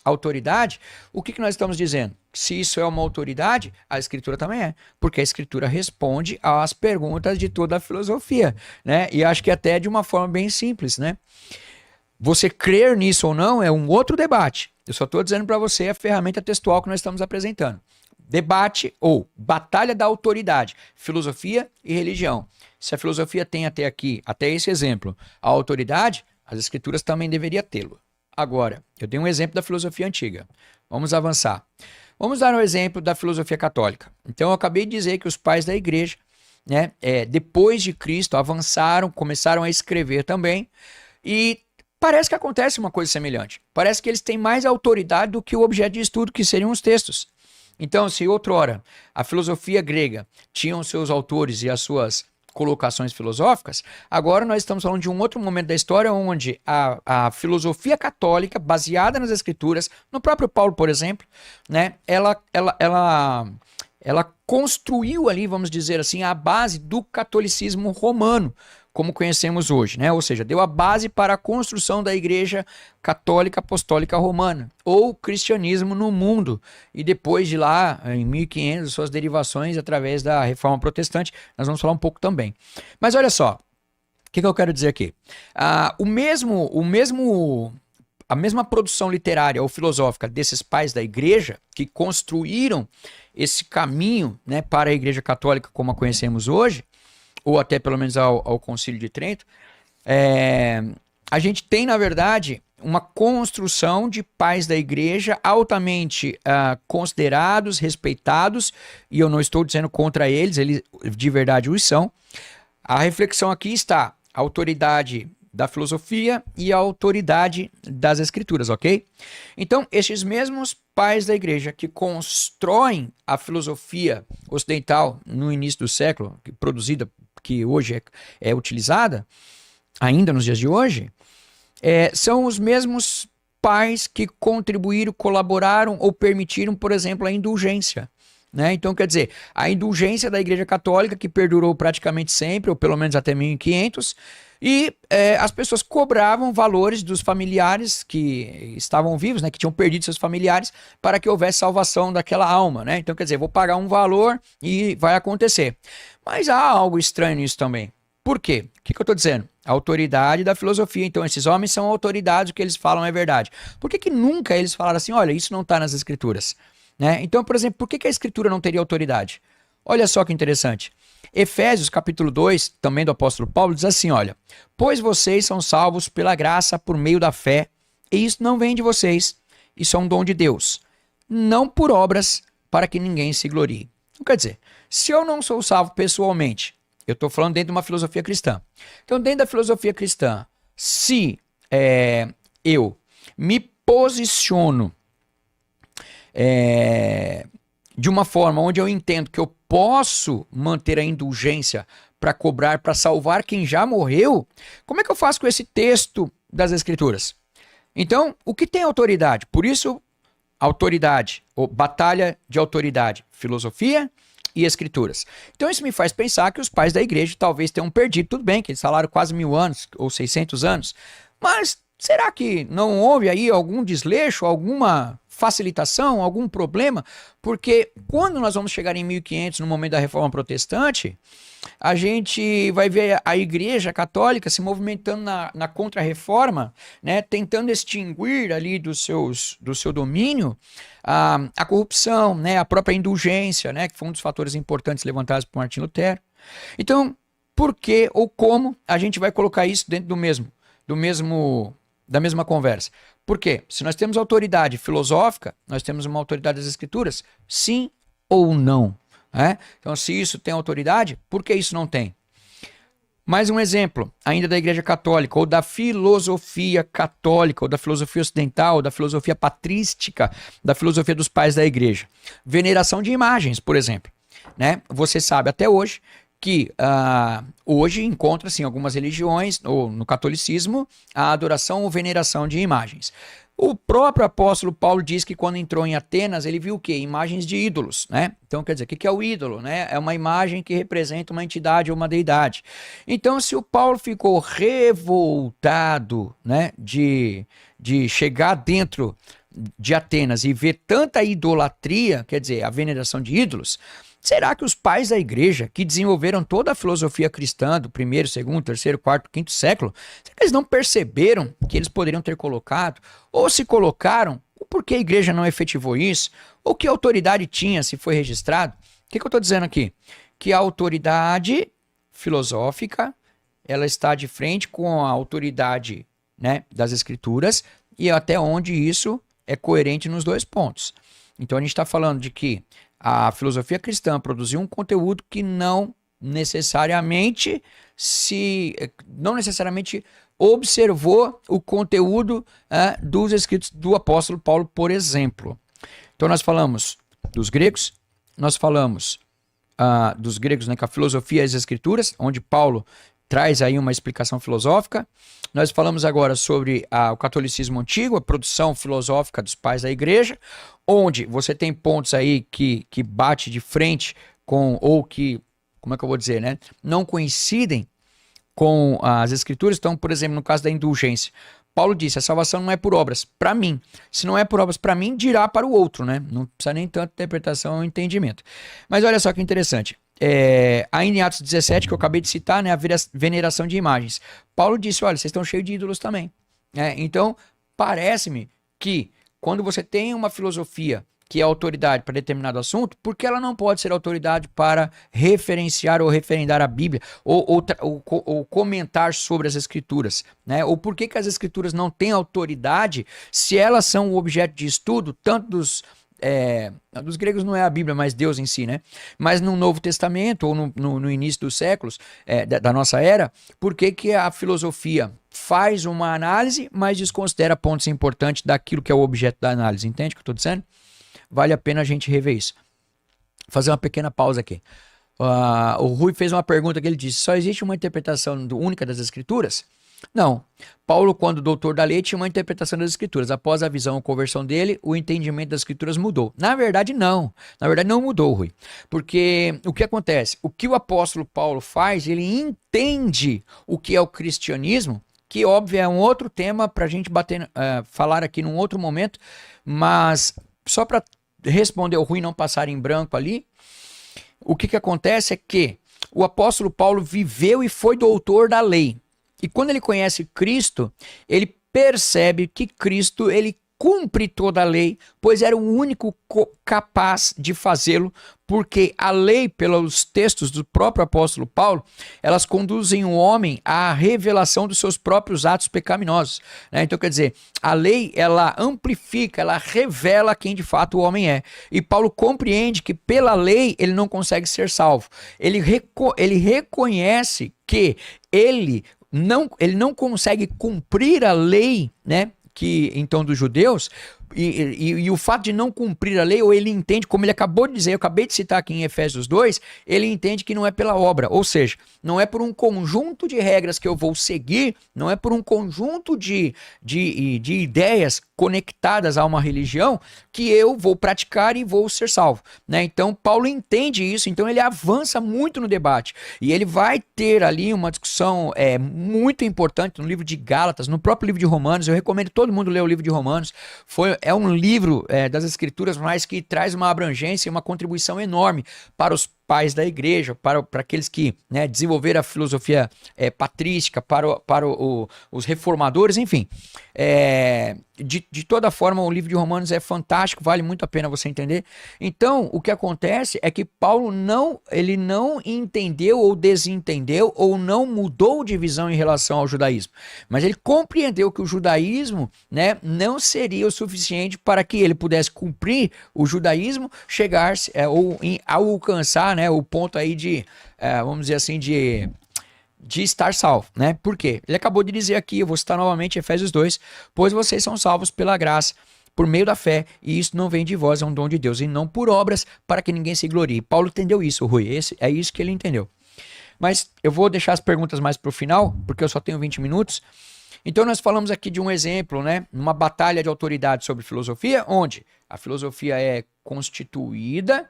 autoridade, o que nós estamos dizendo? Se isso é uma autoridade, a escritura também é, porque a escritura responde às perguntas de toda a filosofia, né? E acho que até de uma forma bem simples, né? Você crer nisso ou não é um outro debate. Eu só estou dizendo para você a ferramenta textual que nós estamos apresentando. Debate ou batalha da autoridade, filosofia e religião. Se a filosofia tem até esse exemplo, a autoridade, as escrituras também deveriam tê-lo. Agora, eu dei um exemplo da filosofia antiga. Vamos avançar. Vamos dar um exemplo da filosofia católica. Então, eu acabei de dizer que os pais da igreja, né, depois de Cristo, avançaram, começaram a escrever também, e parece que acontece uma coisa semelhante. Parece que eles têm mais autoridade do que o objeto de estudo, que seriam os textos. Então, se outrora a filosofia grega tinha os seus autores e as suas colocações filosóficas, agora nós estamos falando de um outro momento da história onde a filosofia católica, baseada nas escrituras, no próprio Paulo, por exemplo, né, ela construiu ali, vamos dizer assim, a base do catolicismo romano, como conhecemos hoje, né? Ou seja, deu a base para a construção da Igreja Católica Apostólica Romana, ou cristianismo no mundo, e depois de lá, em 1500, suas derivações através da Reforma Protestante, nós vamos falar um pouco também. Mas olha só, o que eu quero dizer aqui? A mesma produção literária ou filosófica desses pais da igreja, que construíram esse caminho, né, para a Igreja Católica como a conhecemos hoje, ou até pelo menos ao Concílio de Trento, É, a gente tem, na verdade, uma construção de pais da igreja altamente considerados, respeitados, e eu não estou dizendo contra eles, eles de verdade os são. A reflexão aqui está: a autoridade da filosofia e a autoridade das escrituras, ok? Então, estes mesmos pais da igreja que constroem a filosofia ocidental no início do século, produzida, que hoje é utilizada, ainda nos dias de hoje, são os mesmos pais que contribuíram, colaboraram ou permitiram, por exemplo, a indulgência. Né? Então, quer dizer, a indulgência da Igreja Católica, que perdurou praticamente sempre, ou pelo menos até 1500, e as pessoas cobravam valores dos familiares que estavam vivos, né, que tinham perdido seus familiares, para que houvesse salvação daquela alma. Né? Então, quer dizer, vou pagar um valor e vai acontecer. Mas há algo estranho nisso também. Por quê? O que eu estou dizendo? A autoridade da filosofia. Então, esses homens são autoridades, o que eles falam é verdade. Por que nunca eles falaram assim, olha, isso não está nas escrituras? Né? Então, por exemplo, por que a escritura não teria autoridade? Olha só que interessante. Efésios capítulo 2, também do apóstolo Paulo, diz assim, olha, pois vocês são salvos pela graça por meio da fé, e isso não vem de vocês, isso é um dom de Deus, não por obras, para que ninguém se glorie. Então, quer dizer, se eu não sou salvo pessoalmente, eu estou falando dentro de uma filosofia cristã. Então, dentro da filosofia cristã, se eu me posiciono de uma forma onde eu entendo que eu posso manter a indulgência para cobrar, para salvar quem já morreu, como é que eu faço com esse texto das Escrituras? Então, o que tem autoridade? Por isso, autoridade, ou batalha de autoridade, filosofia e escrituras. Então isso me faz pensar que os pais da igreja talvez tenham perdido, tudo bem, que eles falaram quase 1000 anos, ou 600 anos, mas será que não houve aí algum desleixo, alguma facilitação, algum problema? Porque quando nós vamos chegar em 1500, no momento da Reforma Protestante, a gente vai ver a Igreja Católica se movimentando na Contra-Reforma, né, tentando extinguir ali do seu domínio a corrupção, né, a própria indulgência, né, que foi um dos fatores importantes levantados por Martim Lutero. Então, por que ou como a gente vai colocar isso dentro da mesma conversa? Por quê? Se nós temos autoridade filosófica, nós temos uma autoridade das Escrituras? Sim ou não? Então, se isso tem autoridade, por que isso não tem? Mais um exemplo, ainda da Igreja Católica, ou da filosofia católica, ou da filosofia ocidental, ou da filosofia patrística, da filosofia dos pais da Igreja. Veneração de imagens, por exemplo. Né? Você sabe até hoje que hoje encontra-se em algumas religiões, ou no catolicismo, a adoração ou veneração de imagens. O próprio apóstolo Paulo diz que quando entrou em Atenas, ele viu o quê? Imagens de ídolos, né? Então, quer dizer, o que é o ídolo, né? É uma imagem que representa uma entidade ou uma deidade. Então, se o Paulo ficou revoltado, né, de chegar dentro de Atenas e ver tanta idolatria, quer dizer, a veneração de ídolos, será que os pais da igreja, que desenvolveram toda a filosofia cristã do primeiro, segundo, terceiro, quarto, quinto século, será que eles não perceberam que eles poderiam ter colocado? Ou se colocaram, por que a igreja não efetivou isso? Ou que autoridade tinha se foi registrado? O que eu estou dizendo aqui? Que a autoridade filosófica, ela está de frente com a autoridade, né, das escrituras, e até onde isso é coerente nos dois pontos. Então a gente está falando de que a filosofia cristã produziu um conteúdo que não necessariamente observou o conteúdo dos escritos do apóstolo Paulo, por exemplo. Então nós falamos dos gregos, nós falamos dos gregos, né, com a filosofia e as escrituras, onde Paulo traz aí uma explicação filosófica. Nós falamos agora sobre o catolicismo antigo, a produção filosófica dos pais da igreja, onde você tem pontos aí que bate de frente com, ou que, como é que eu vou dizer, né, não coincidem com as escrituras. Então, por exemplo, no caso da indulgência, Paulo disse, a salvação não é por obras, para mim. Se não é por obras para mim, dirá para o outro, né? Não precisa nem tanto interpretação ou entendimento. Mas olha só que interessante. Ainda em Atos 17, que eu acabei de citar, né, a veneração de imagens. Paulo disse, olha, vocês estão cheios de ídolos também. Então, parece-me que quando você tem uma filosofia que é autoridade para determinado assunto, por que ela não pode ser autoridade para referenciar ou referendar a Bíblia, ou comentar sobre as Escrituras, né? Ou por que as Escrituras não têm autoridade se elas são o objeto de estudo, tanto dos gregos não é a Bíblia, mas Deus em si, né? Mas no Novo Testamento, ou no início dos séculos da nossa era, por que a filosofia faz uma análise, mas desconsidera pontos importantes daquilo que é o objeto da análise? Entende o que eu estou dizendo? Vale a pena a gente rever isso. Vou fazer uma pequena pausa aqui. O Rui fez uma pergunta que ele disse: só existe uma interpretação única das Escrituras? Não. Paulo, quando doutor da lei, tinha uma interpretação das Escrituras. Após a visão ou conversão dele, o entendimento das Escrituras mudou. Na verdade, não. Na verdade, não mudou, Rui. Porque o que acontece? O que o apóstolo Paulo faz, ele entende o que é o cristianismo, que, óbvio, é um outro tema para a gente falar aqui num outro momento, mas só para responder o Rui não passar em branco ali, o que acontece é que o apóstolo Paulo viveu e foi doutor da lei. E quando ele conhece Cristo, ele percebe que Cristo, ele cumpre toda a lei, pois era o único capaz de fazê-lo, porque a lei, pelos textos do próprio apóstolo Paulo, elas conduzem o homem à revelação dos seus próprios atos pecaminosos, né? Então, quer dizer, a lei, ela amplifica, ela revela quem de fato o homem é. E Paulo compreende que pela lei ele não consegue ser salvo. Ele reconhece que ele não consegue cumprir a lei, né? Que então dos judeus, e o fato de não cumprir a lei, ou ele entende, como ele acabou de dizer, eu acabei de citar aqui em Efésios 2, ele entende que não é pela obra, ou seja, não é por um conjunto de regras que eu vou seguir, não é por um conjunto de ideias conectadas a uma religião que eu vou praticar e vou ser salvo, né? Então Paulo entende isso, então ele avança muito no debate, e ele vai ter ali uma discussão muito importante no livro de Gálatas, no próprio livro de Romanos. Eu recomendo todo mundo ler o livro de Romanos. É um livro das Escrituras, mas que traz uma abrangência e uma contribuição enorme para os pais da igreja, para aqueles que, né, desenvolveram a filosofia patrística, para os reformadores, enfim. De toda forma, o livro de Romanos é fantástico, vale muito a pena você entender. Então, o que acontece é que Paulo ele não entendeu ou desentendeu ou não mudou de visão em relação ao judaísmo, mas ele compreendeu que o judaísmo, né, não seria o suficiente para que ele pudesse cumprir o judaísmo, chegar-se ou alcançar, né, o ponto aí de, vamos dizer assim, de estar salvo, né? Por quê? Ele acabou de dizer aqui, eu vou citar novamente Efésios 2, pois vocês são salvos pela graça, por meio da fé, e isso não vem de vós, é um dom de Deus, e não por obras, para que ninguém se glorie. Paulo entendeu isso, Rui, é isso que ele entendeu. Mas eu vou deixar as perguntas mais para o final, porque eu só tenho 20 minutos. Então nós falamos aqui de um exemplo, né? Uma batalha de autoridade sobre filosofia, onde a filosofia é constituída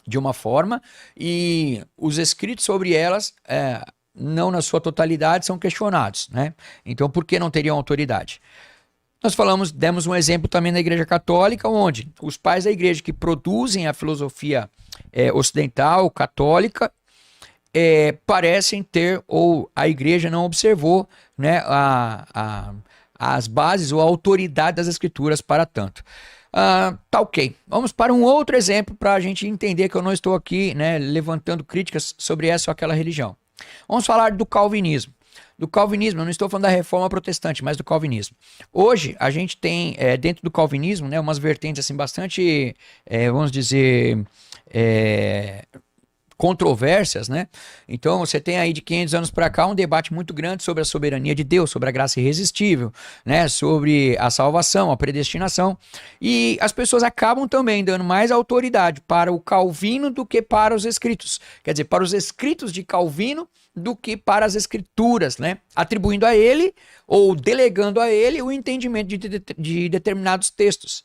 de uma forma e os escritos sobre elas, não na sua totalidade, são questionados, né? Então, por que não teriam autoridade? Nós demos um exemplo também na Igreja Católica, onde os pais da igreja que produzem a filosofia ocidental, católica, parecem ter, ou a igreja não observou, né, as bases ou a autoridade das escrituras para tanto. Tá ok. Vamos para um outro exemplo para a gente entender que eu não estou aqui, né, levantando críticas sobre essa ou aquela religião. Vamos falar do calvinismo. Do calvinismo, eu não estou falando da reforma protestante, mas do calvinismo. Hoje, a gente tem, dentro do calvinismo, né, umas vertentes assim, bastante, vamos dizer, controvérsias, né? Então você tem aí de 500 anos para cá um debate muito grande sobre a soberania de Deus, sobre a graça irresistível, né? Sobre a salvação, a predestinação, e as pessoas acabam também dando mais autoridade para o Calvino do que para os escritos, quer dizer, para os escritos de Calvino do que para as escrituras, né? Atribuindo a ele ou delegando a ele o entendimento de determinados textos.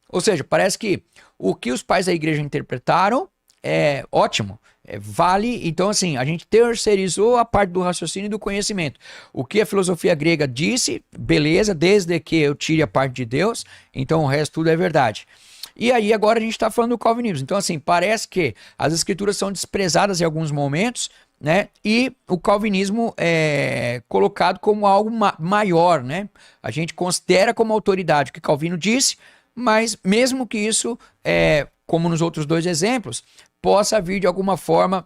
Ou seja, parece que o que os pais da igreja interpretaram é ótimo, vale. Então, assim, a gente terceirizou a parte do raciocínio e do conhecimento. O que a filosofia grega disse, beleza, desde que eu tire a parte de Deus, então o resto tudo é verdade. E aí agora a gente está falando do calvinismo. Então, assim, parece que as escrituras são desprezadas em alguns momentos, né? E o calvinismo é colocado como algo maior, né? A gente considera como autoridade o que Calvino disse, mas mesmo que isso, como nos outros dois exemplos, possa vir de alguma forma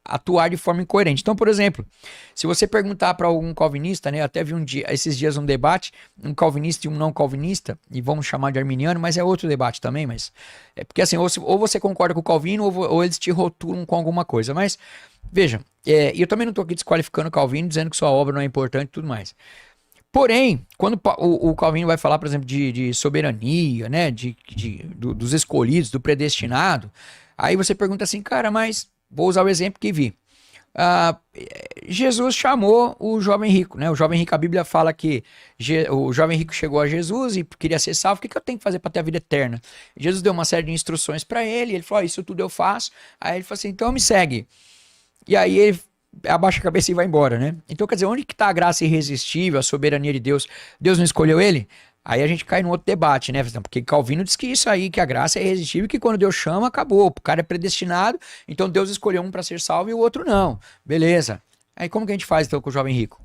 atuar de forma incoerente. Então, por exemplo, se você perguntar para algum calvinista, né, eu até vi esses dias um debate, um calvinista e um não calvinista, e vamos chamar de arminiano, mas é outro debate também, mas é porque assim, ou você concorda com o Calvino, ou eles te rotulam com alguma coisa, mas veja, e eu também não estou aqui desqualificando o Calvino, dizendo que sua obra não é importante e tudo mais. Porém, quando o Calvino vai falar, por exemplo, de soberania, né, dos escolhidos, do predestinado, aí você pergunta assim, cara, mas vou usar o exemplo que vi. Jesus chamou o jovem rico, né? O jovem rico, a Bíblia fala que o jovem rico chegou a Jesus e queria ser salvo. O que eu tenho que fazer para ter a vida eterna? Jesus deu uma série de instruções para ele. Ele falou: isso tudo eu faço. Aí ele falou assim: então me segue. E aí ele abaixa a cabeça e vai embora, né? Então, quer dizer, onde que está a graça irresistível, a soberania de Deus? Deus não escolheu ele? Aí a gente cai num outro debate, né? Porque Calvino diz que isso aí, que a graça é irresistível, que quando Deus chama, acabou. O cara é predestinado, então Deus escolheu um para ser salvo e o outro não. Beleza. Aí como que a gente faz então com o jovem rico?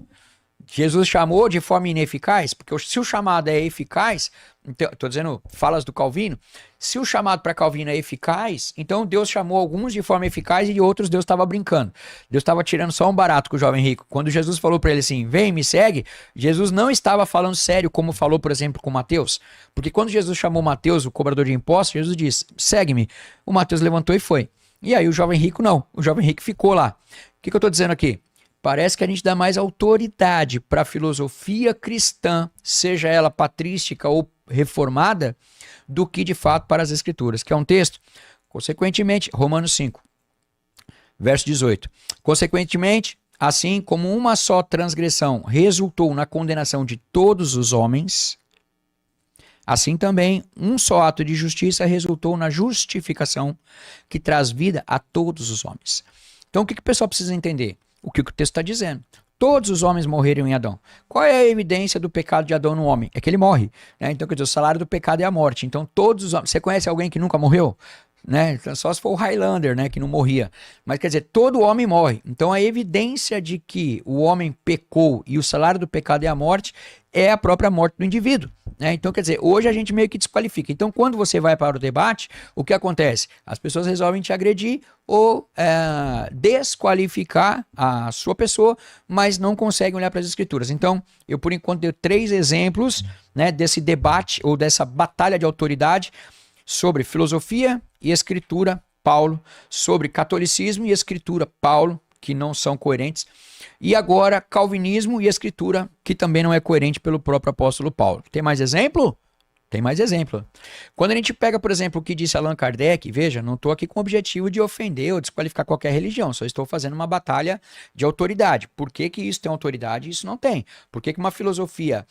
Jesus chamou de forma ineficaz, porque se o chamado é eficaz, estou dizendo falas do Calvino, se o chamado para Calvino é eficaz, então Deus chamou alguns de forma eficaz e de outros Deus estava brincando. Deus estava tirando só um barato com o jovem rico. Quando Jesus falou para ele assim, vem, me segue, Jesus não estava falando sério como falou, por exemplo, com Mateus. Porque quando Jesus chamou Mateus, o cobrador de impostos, Jesus disse, segue-me. O Mateus levantou e foi. E aí o jovem rico não, o jovem rico ficou lá. O que eu estou dizendo aqui? Parece que a gente dá mais autoridade para a filosofia cristã, seja ela patrística ou reformada, do que de fato para as escrituras. Que é um texto? Consequentemente, Romanos 5, verso 18. Consequentemente, assim como uma só transgressão resultou na condenação de todos os homens, assim também um só ato de justiça resultou na justificação que traz vida a todos os homens. Então o que o pessoal precisa entender? O que o texto está dizendo. Todos os homens morreram em Adão. Qual é a evidência do pecado de Adão no homem? É que ele morre. Né? Então, quer dizer, o salário do pecado é a morte. Então, todos os homens... Você conhece alguém que nunca morreu? Né? Só se for o Highlander, né? Que não morria. Mas, quer dizer, todo homem morre. Então, a evidência de que o homem pecou e o salário do pecado é a morte é a própria morte do indivíduo. Né? Então, quer dizer, hoje a gente meio que desqualifica. Então, quando você vai para o debate, o que acontece? As pessoas resolvem te agredir ou desqualificar a sua pessoa, mas não conseguem olhar para as escrituras. Então, eu por enquanto dei 3 exemplos, né, desse debate ou dessa batalha de autoridade sobre filosofia e escritura, Paulo, sobre catolicismo e escritura, Paulo, que não são coerentes, e agora calvinismo e escritura, que também não é coerente pelo próprio apóstolo Paulo. Tem mais exemplo? Tem mais exemplo. Quando a gente pega, por exemplo, o que disse Allan Kardec, veja, não estou aqui com o objetivo de ofender ou desqualificar qualquer religião, só estou fazendo uma batalha de autoridade. Por que que isso tem autoridade e isso não tem? Por que que uma filosofia,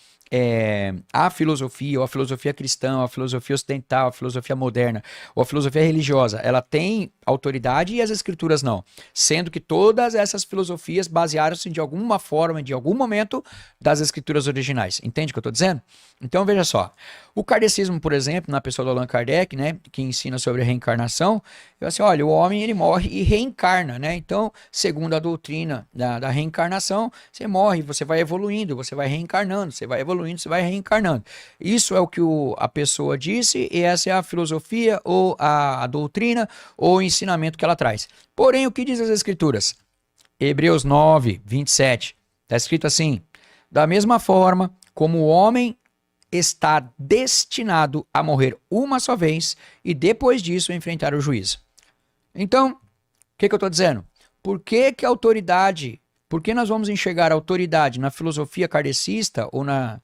a filosofia, ou a filosofia cristã, ou a filosofia ocidental, a filosofia moderna, ou a filosofia religiosa, ela tem autoridade e as escrituras não? Sendo que todas essas filosofias basearam-se de alguma forma, de algum momento, das escrituras originais. Entende o que eu estou dizendo? Então veja só, o kardecismo, por exemplo, na pessoa do Allan Kardec, né, que ensina sobre a reencarnação, eu assim, olha, o homem ele morre e reencarna, né? Então, segundo a doutrina da reencarnação, você morre, você vai evoluindo, você vai reencarnando, você vai evoluindo, você vai reencarnando. Isso é o que a pessoa disse e essa é a filosofia ou a doutrina ou o ensinamento que ela traz. Porém, o que diz as escrituras? Hebreus 9, 27, está escrito assim, da mesma forma como o homem está destinado a morrer uma só vez e depois disso enfrentar o juízo. Então, o que eu estou dizendo? Por que que a autoridade, por que nós vamos enxergar a autoridade na filosofia kardecista ou na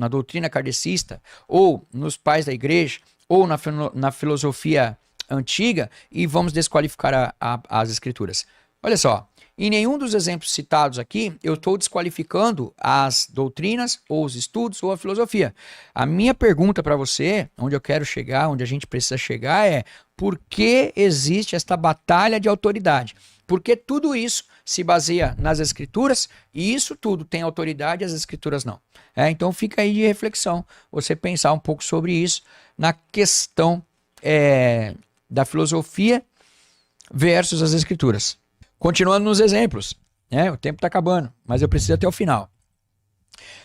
doutrina kardecista ou nos pais da igreja ou na filosofia antiga e vamos desqualificar as escrituras? Olha só, em nenhum dos exemplos citados aqui, eu estou desqualificando as doutrinas, ou os estudos, ou a filosofia. A minha pergunta para você, onde eu quero chegar, onde a gente precisa chegar é, por que existe esta batalha de autoridade? Porque tudo isso se baseia nas escrituras, e isso tudo tem autoridade, as escrituras não. Então fica aí de reflexão, você pensar um pouco sobre isso, na questão da filosofia versus as escrituras. Continuando nos exemplos, né? O tempo está acabando, mas eu preciso até o final.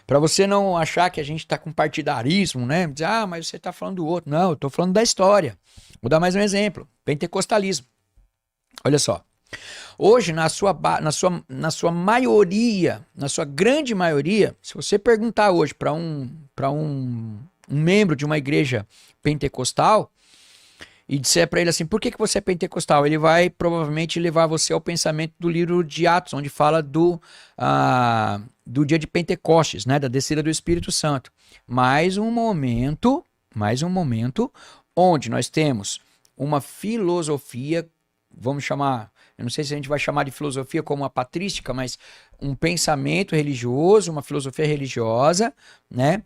Para você não achar que a gente está com partidarismo, né? Dizer, ah, mas você está falando do outro. Não, eu estou falando da história. Vou dar mais um exemplo. Pentecostalismo. Olha só. Hoje, na sua maioria, na sua grande maioria, se você perguntar hoje para um membro de uma igreja pentecostal e disser para ele assim, por que você é pentecostal? Ele vai provavelmente levar você ao pensamento do livro de Atos, onde fala do dia de Pentecostes, né, da descida do Espírito Santo. Mais um momento onde nós temos uma filosofia, vamos chamar, eu não sei se a gente vai chamar de filosofia como a patrística, mas um pensamento religioso, uma filosofia religiosa, né?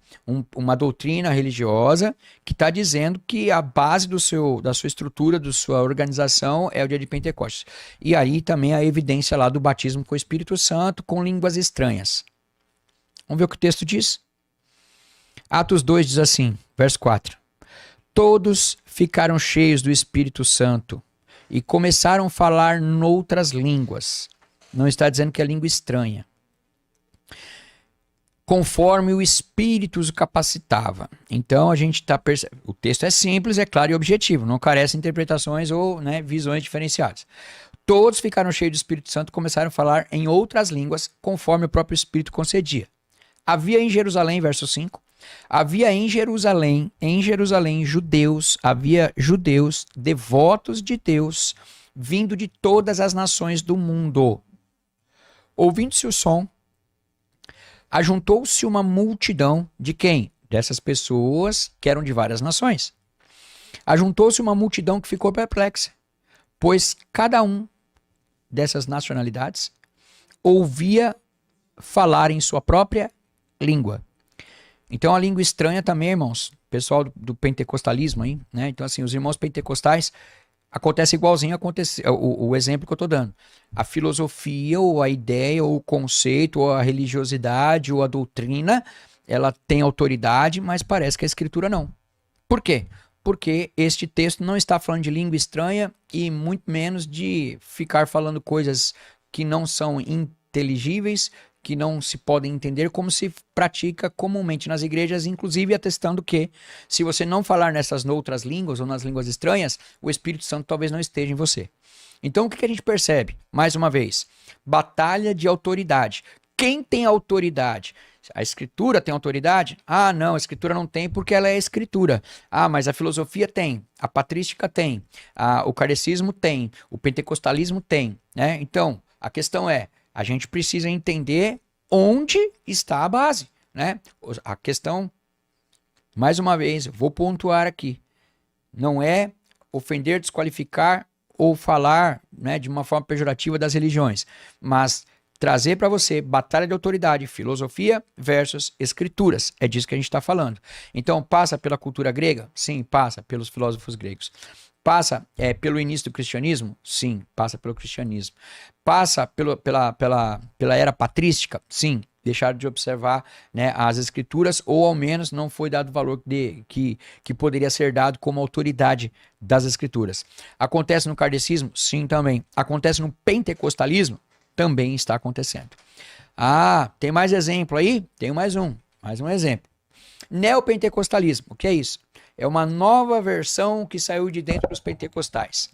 Uma doutrina religiosa que está dizendo que a base da sua estrutura, da sua organização é o dia de Pentecostes. E aí também a evidência lá do batismo com o Espírito Santo com línguas estranhas. Vamos ver o que o texto diz? Atos 2 diz assim, verso 4. Todos ficaram cheios do Espírito Santo e começaram a falar noutras línguas. Não está dizendo que é língua estranha. Conforme o Espírito os capacitava. Então a gente está percebendo. O texto é simples, é claro e objetivo. Não carece de interpretações ou, né, visões diferenciadas. Todos ficaram cheios do Espírito Santo e começaram a falar em outras línguas, conforme o próprio Espírito concedia. Havia em Jerusalém, verso 5. Havia em Jerusalém, havia judeus devotos de Deus, vindo de todas as nações do mundo. Ouvindo-se o som, ajuntou-se uma multidão de quem? Dessas pessoas que eram de várias nações. Ajuntou-se uma multidão que ficou perplexa, pois cada um dessas nacionalidades ouvia falar em sua própria língua. Então a língua estranha também, irmãos, pessoal do pentecostalismo aí, né? Então assim, os irmãos pentecostais, acontece igualzinho o exemplo que eu estou dando. A filosofia, ou a ideia, ou o conceito, ou a religiosidade, ou a doutrina, ela tem autoridade, mas parece que a escritura não. Por quê? Porque este texto não está falando de língua estranha e muito menos de ficar falando coisas que não são inteligíveis, que não se podem entender, como se pratica comumente nas igrejas, inclusive atestando que, se você não falar nessas outras línguas ou nas línguas estranhas, o Espírito Santo talvez não esteja em você. Então o que a gente percebe? Mais uma vez, batalha de autoridade. Quem tem autoridade? A escritura tem autoridade? Ah, não, a escritura não tem porque ela é escritura. Ah, mas a filosofia tem, a patrística tem, o kardecismo tem, o pentecostalismo tem, né? Então, a questão é, a gente precisa entender onde está a base, né? A questão, mais uma vez, vou pontuar aqui, não é ofender, desqualificar ou falar, né, de uma forma pejorativa das religiões, mas trazer para você batalha de autoridade, filosofia versus escrituras. É disso que a gente está falando. Então, passa pela cultura grega? Sim, passa pelos filósofos gregos. Passa pelo início do cristianismo? Sim, passa pelo cristianismo. Passa pela era patrística? Sim, deixaram de observar, né, as escrituras, ou ao menos não foi dado o valor que poderia ser dado como autoridade das escrituras. Acontece no kardecismo? Sim, também. Acontece no pentecostalismo? Também está acontecendo. Ah, tem mais exemplo aí? Tenho mais um exemplo. Neopentecostalismo, o que é isso? É uma nova versão que saiu de dentro dos pentecostais,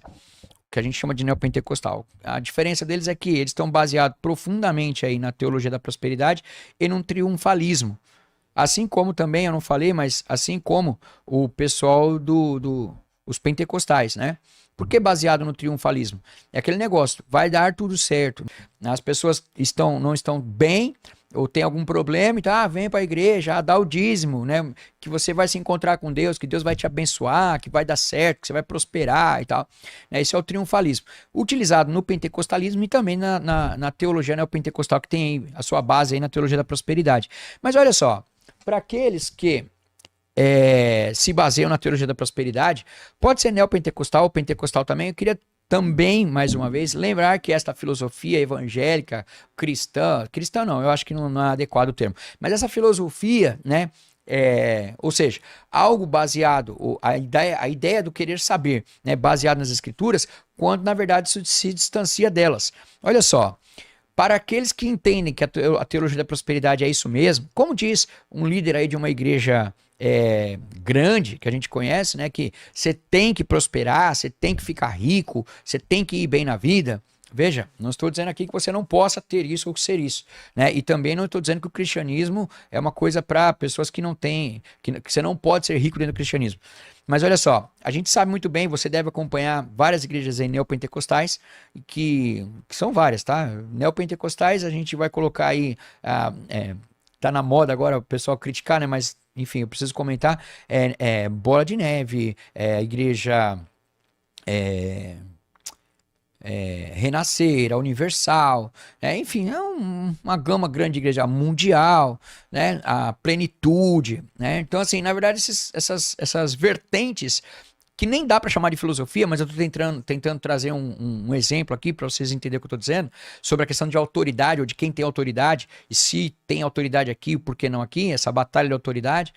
que a gente chama de neopentecostal. A diferença deles é que eles estão baseados profundamente aí na teologia da prosperidade e num triunfalismo. Assim como também, eu não falei, mas assim como o pessoal os pentecostais, né? Por que baseado no triunfalismo? É aquele negócio, vai dar tudo certo. As pessoas não estão bem, ou tem algum problema, então, vem para a igreja, dá o dízimo, né? Que você vai se encontrar com Deus, que Deus vai te abençoar, que vai dar certo, que você vai prosperar e tal. Esse é o triunfalismo. Utilizado no pentecostalismo e também na teologia neopentecostal, que tem a sua base aí na teologia da prosperidade. Mas olha só, para aqueles que se baseiam na teologia da prosperidade, pode ser neopentecostal ou pentecostal também, eu queria também, mais uma vez, lembrar que esta filosofia evangélica, cristã não, eu acho que não é adequado o termo, mas essa filosofia, né, ou seja, algo baseado, a ideia do querer saber, né, baseado nas escrituras, quando na verdade isso se distancia delas. Olha só, Para aqueles que entendem que a teologia da prosperidade é isso mesmo, como diz um líder aí de uma igreja grande, que a gente conhece, né, que você tem que prosperar, você tem que ficar rico, você tem que ir bem na vida. Veja, não estou dizendo aqui que você não possa ter isso ou ser isso, né? E também não estou dizendo que o cristianismo é uma coisa para pessoas que não têm, que você não pode ser rico dentro do cristianismo. Mas olha só, a gente sabe muito bem, você deve acompanhar várias igrejas aí neopentecostais, que são várias, tá? Neopentecostais a gente vai colocar aí, tá na moda agora o pessoal criticar, né? Mas enfim, eu preciso comentar, Bola de Neve, igreja... Renascer, a Universal, enfim, uma gama grande de igreja mundial, né, a Plenitude, né? Então, assim, na verdade, essas vertentes que nem dá para chamar de filosofia, mas eu estou tentando trazer um exemplo aqui para vocês entenderem o que eu estou dizendo, sobre a questão de autoridade, ou de quem tem autoridade, e se tem autoridade aqui, por que não aqui, essa batalha de autoridade.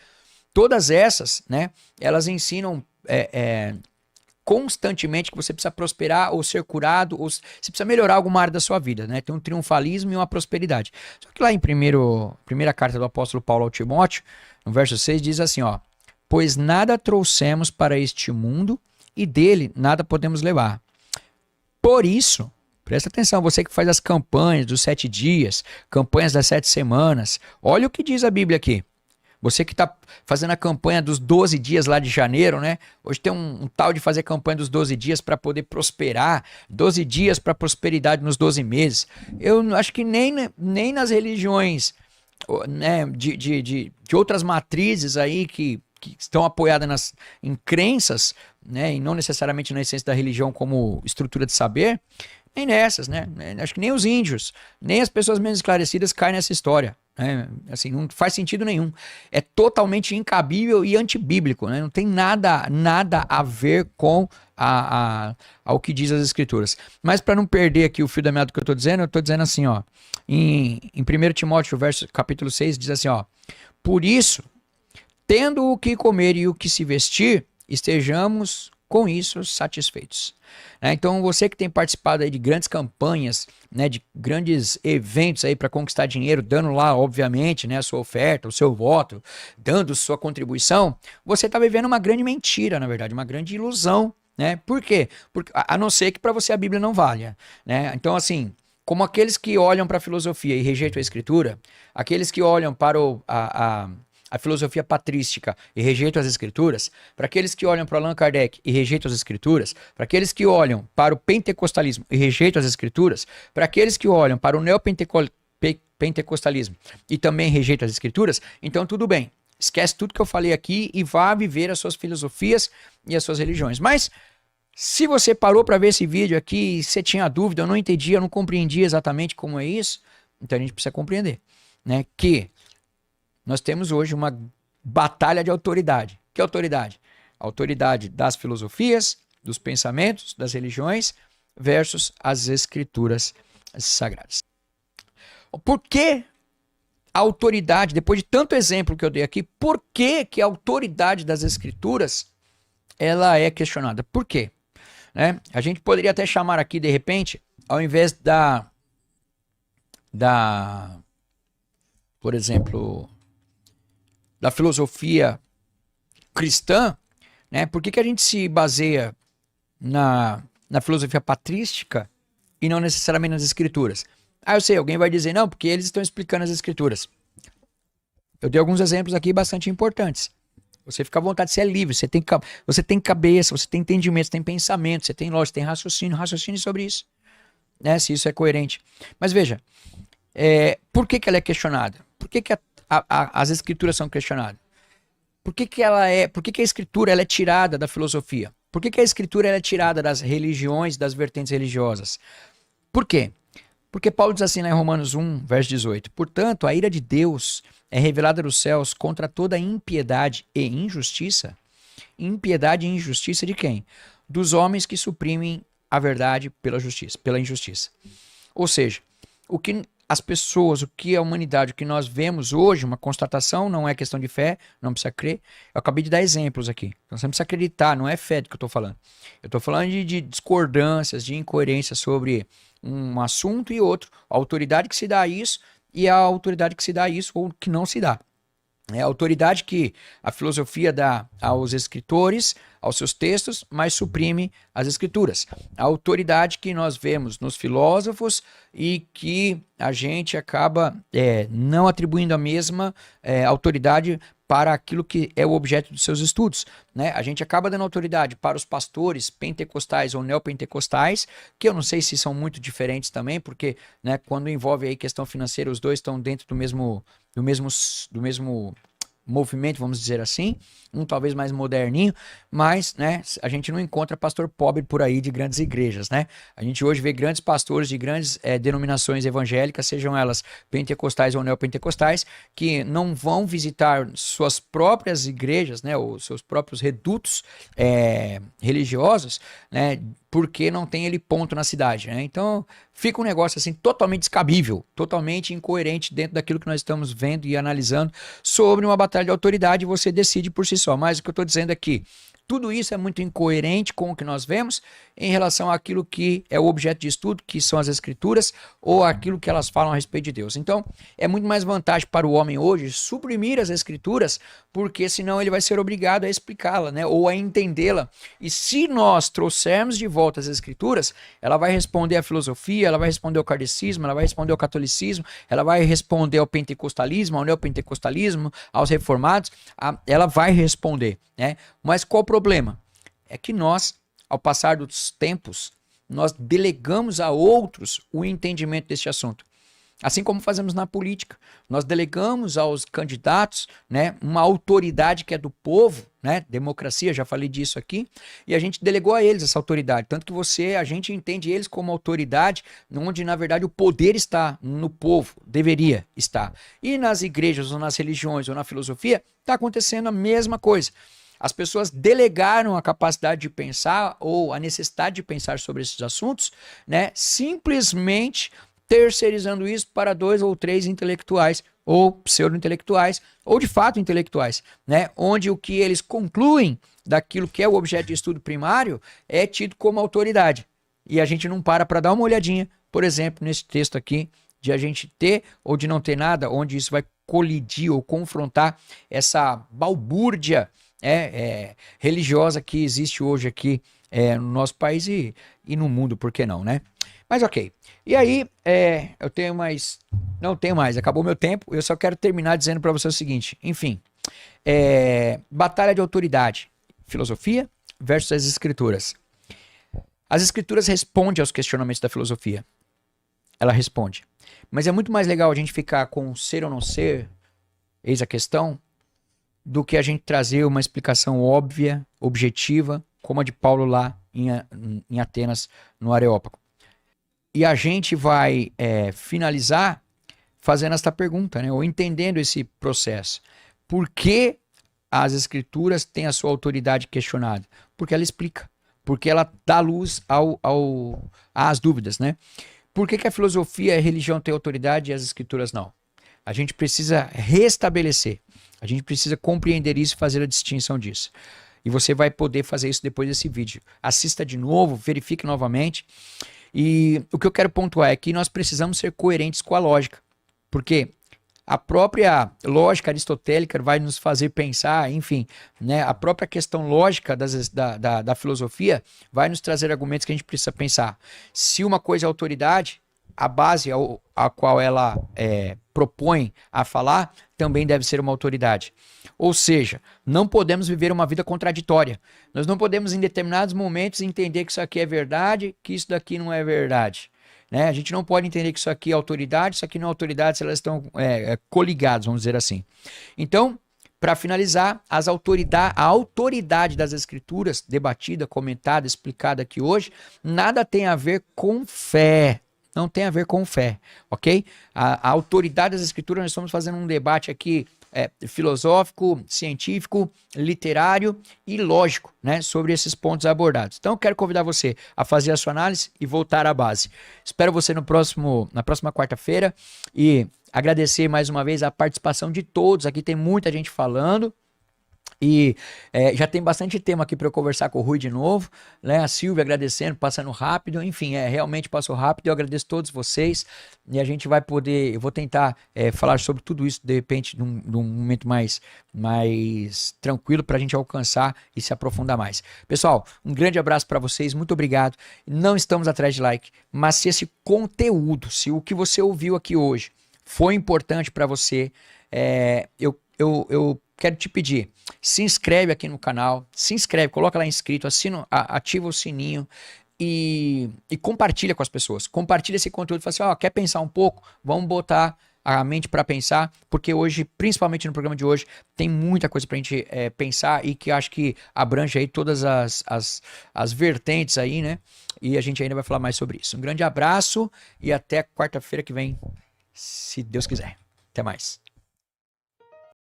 Todas essas, né, elas ensinam constantemente que você precisa prosperar ou ser curado, ou você precisa melhorar alguma área da sua vida, né? Tem um triunfalismo e uma prosperidade. Só que lá em primeira carta do apóstolo Paulo ao Timóteo, no verso 6, diz assim, ó: pois nada trouxemos para este mundo e dele nada podemos levar. Por isso, presta atenção, você que faz as campanhas dos 7 dias, campanhas das 7 semanas, olha o que diz a Bíblia aqui. Você que está fazendo a campanha dos 12 dias lá de janeiro, né? Hoje tem um tal de fazer campanha dos 12 dias para poder prosperar, 12 dias para prosperidade nos 12 meses. Eu acho que nem nas religiões, né, de outras matrizes aí que estão apoiadas em crenças, né, e não necessariamente na essência da religião como estrutura de saber, nem nessas, né? Acho que nem os índios, nem as pessoas menos esclarecidas caem nessa história. Assim, não faz sentido nenhum. É totalmente incabível e antibíblico, né? Não tem nada a ver com ao que diz as escrituras. Mas para não perder aqui o fio da meada do que eu estou dizendo assim, ó, em 1 Timóteo, capítulo 6, diz assim, ó: por isso, tendo o que comer e o que se vestir, estejamos com isso satisfeitos. Então você que tem participado aí de grandes campanhas, né, de grandes eventos aí para conquistar dinheiro, dando lá obviamente, né, a sua oferta, o seu voto, dando sua contribuição, você está vivendo uma grande mentira, na verdade, uma grande ilusão, né? Por quê? Porque, a não ser que para você a Bíblia não valha, né? Então assim, como aqueles que olham para a filosofia e rejeitam a escritura, aqueles que olham para a filosofia patrística e rejeitam as escrituras, para aqueles que olham para Allan Kardec e rejeitam as escrituras, para aqueles que olham para o pentecostalismo e rejeitam as escrituras, para aqueles que olham para o neopentecostalismo e também rejeitam as escrituras, então tudo bem. Esquece tudo que eu falei aqui e vá viver as suas filosofias e as suas religiões. Mas se você parou para ver esse vídeo aqui e você tinha dúvida, eu não entendi, eu não compreendi exatamente como é isso, então a gente precisa compreender, né, que nós temos hoje uma batalha de autoridade. Que autoridade? A autoridade das filosofias, dos pensamentos, das religiões, versus as escrituras sagradas. Por que a autoridade, depois de tanto exemplo que eu dei aqui, por que a autoridade das escrituras ela é questionada? Por quê? Né? A gente poderia até chamar aqui, de repente, ao invés por exemplo, da filosofia cristã, né? Por que a gente se baseia na filosofia patrística e não necessariamente nas escrituras? Eu sei, alguém vai dizer, não, porque eles estão explicando as escrituras. Eu dei alguns exemplos aqui bastante importantes. Você fica à vontade, você é livre, você tem cabeça, você tem entendimento, você tem pensamento, você tem lógica, você tem raciocínio sobre isso, né? Se isso é coerente. Mas veja, por que ela é questionada? Por que as escrituras são questionadas? Por que a escritura ela é tirada da filosofia? Por que a escritura ela é tirada das religiões, das vertentes religiosas? Por quê? Porque Paulo diz assim lá em Romanos 1, verso 18: portanto, a ira de Deus é revelada dos céus contra toda impiedade e injustiça. Impiedade e injustiça de quem? Dos homens que suprimem a verdade pela injustiça. Ou seja, o que as pessoas, o que a humanidade, o que nós vemos hoje, uma constatação, não é questão de fé, não precisa crer. Eu acabei de dar exemplos aqui. Então você não precisa acreditar, não é fé do que eu estou falando. Eu estou falando de discordâncias, de incoerências sobre um assunto e outro. A autoridade que se dá a isso e a autoridade que se dá a isso ou que não se dá. É a autoridade que a filosofia dá aos escritores, aos seus textos, mas suprime as escrituras. A autoridade que nós vemos nos filósofos e que a gente acaba não atribuindo a mesma autoridade para aquilo que é o objeto dos seus estudos, né? A gente acaba dando autoridade para os pastores pentecostais ou neopentecostais, que eu não sei se são muito diferentes também, porque, né, quando envolve aí questão financeira, os dois estão dentro do mesmo movimento, vamos dizer assim, um talvez mais moderninho, mas, né, a gente não encontra pastor pobre por aí de grandes igrejas, né? A gente hoje vê grandes pastores de grandes denominações evangélicas, sejam elas pentecostais ou neopentecostais, que não vão visitar suas próprias igrejas, né, ou seus próprios redutos religiosos, né, porque não tem ele ponto na cidade, né? Então fica um negócio assim totalmente descabível, totalmente incoerente dentro daquilo que nós estamos vendo e analisando sobre uma batalha de autoridade, e você decide por si só. Mas o que eu estou dizendo aqui, tudo isso é muito incoerente com o que nós vemos em relação àquilo que é o objeto de estudo, que são as escrituras, ou aquilo que elas falam a respeito de Deus. Então, é muito mais vantagem para o homem hoje suprimir as escrituras, porque senão ele vai ser obrigado a explicá-la, né, ou a entendê-la. E se nós trouxermos de volta as escrituras, ela vai responder à filosofia, ela vai responder ao kardecismo, ela vai responder ao catolicismo, ela vai responder ao pentecostalismo, ao neopentecostalismo, aos reformados, ela vai responder, né? Mas qual o problema? É que nós, ao passar dos tempos, nós delegamos a outros o entendimento deste assunto. Assim como fazemos na política, nós delegamos aos candidatos, né, uma autoridade que é do povo, né, democracia, já falei disso aqui, e a gente delegou a eles essa autoridade, tanto que a gente entende eles como autoridade, onde na verdade o poder está no povo, deveria estar. E nas igrejas, ou nas religiões, ou na filosofia, está acontecendo a mesma coisa. As pessoas delegaram a capacidade de pensar ou a necessidade de pensar sobre esses assuntos, né, simplesmente terceirizando isso para 2 ou 3 intelectuais ou pseudo-intelectuais ou de fato intelectuais, né, onde o que eles concluem daquilo que é o objeto de estudo primário é tido como autoridade. E a gente não para dar uma olhadinha, por exemplo, nesse texto aqui, de a gente ter ou de não ter nada, onde isso vai colidir ou confrontar essa balbúrdia religiosa que existe hoje aqui no nosso país e no mundo, por que não, né? Mas ok. E aí, eu tenho mais... Não tenho mais, acabou meu tempo. Eu só quero terminar dizendo para você o seguinte. Enfim, batalha de autoridade. Filosofia versus as escrituras. As escrituras respondem aos questionamentos da filosofia. Ela responde. Mas é muito mais legal a gente ficar com ser ou não ser, eis a questão, do que a gente trazer uma explicação óbvia, objetiva, como a de Paulo lá em Atenas, no Areópago. E a gente vai finalizar fazendo esta pergunta, né, ou entendendo esse processo. Por que as escrituras têm a sua autoridade questionada? Porque ela explica, porque ela dá luz às dúvidas, né? Por que a filosofia e a religião têm autoridade e as escrituras não? A gente precisa restabelecer, a gente precisa compreender isso e fazer a distinção disso. E você vai poder fazer isso depois desse vídeo. Assista de novo, verifique novamente. E o que eu quero pontuar é que nós precisamos ser coerentes com a lógica. Porque a própria lógica aristotélica vai nos fazer pensar, enfim, né, a própria questão lógica da filosofia vai nos trazer argumentos que a gente precisa pensar. Se uma coisa é autoridade, a base a qual ela propõe a falar também deve ser uma autoridade. Ou seja, não podemos viver uma vida contraditória. Nós não podemos, em determinados momentos, entender que isso aqui é verdade, que isso daqui não é verdade. Né? A gente não pode entender que isso aqui é autoridade, isso aqui não é autoridade, se elas estão coligadas, vamos dizer assim. Então, para finalizar, a autoridade das escrituras, debatida, comentada, explicada aqui hoje, nada tem a ver com fé. Não tem a ver com fé, ok? A autoridade das escrituras, nós estamos fazendo um debate aqui filosófico, científico, literário e lógico, né, sobre esses pontos abordados. Então, eu quero convidar você a fazer a sua análise e voltar à base. Espero você na próxima quarta-feira e agradecer mais uma vez a participação de todos. Aqui tem muita gente falando. E já tem bastante tema aqui para eu conversar com o Rui de novo, né? A Silvia agradecendo, passando rápido, enfim, realmente passou rápido. Eu agradeço a todos vocês e a gente vai poder, eu vou tentar falar sobre tudo isso de repente num momento mais tranquilo para a gente alcançar e se aprofundar mais. Pessoal, um grande abraço para vocês, muito obrigado. Não estamos atrás de like, mas se esse conteúdo, se o que você ouviu aqui hoje foi importante para você, eu quero te pedir, se inscreve aqui no canal, se inscreve, coloca lá inscrito, ativa o sininho e compartilha com as pessoas. Compartilha esse conteúdo, fala assim, ó, quer pensar um pouco? Vamos botar a mente para pensar, porque hoje, principalmente no programa de hoje, tem muita coisa pra gente pensar e que acho que abrange aí todas as vertentes aí, né? E a gente ainda vai falar mais sobre isso. Um grande abraço e até quarta-feira que vem, se Deus quiser. Até mais.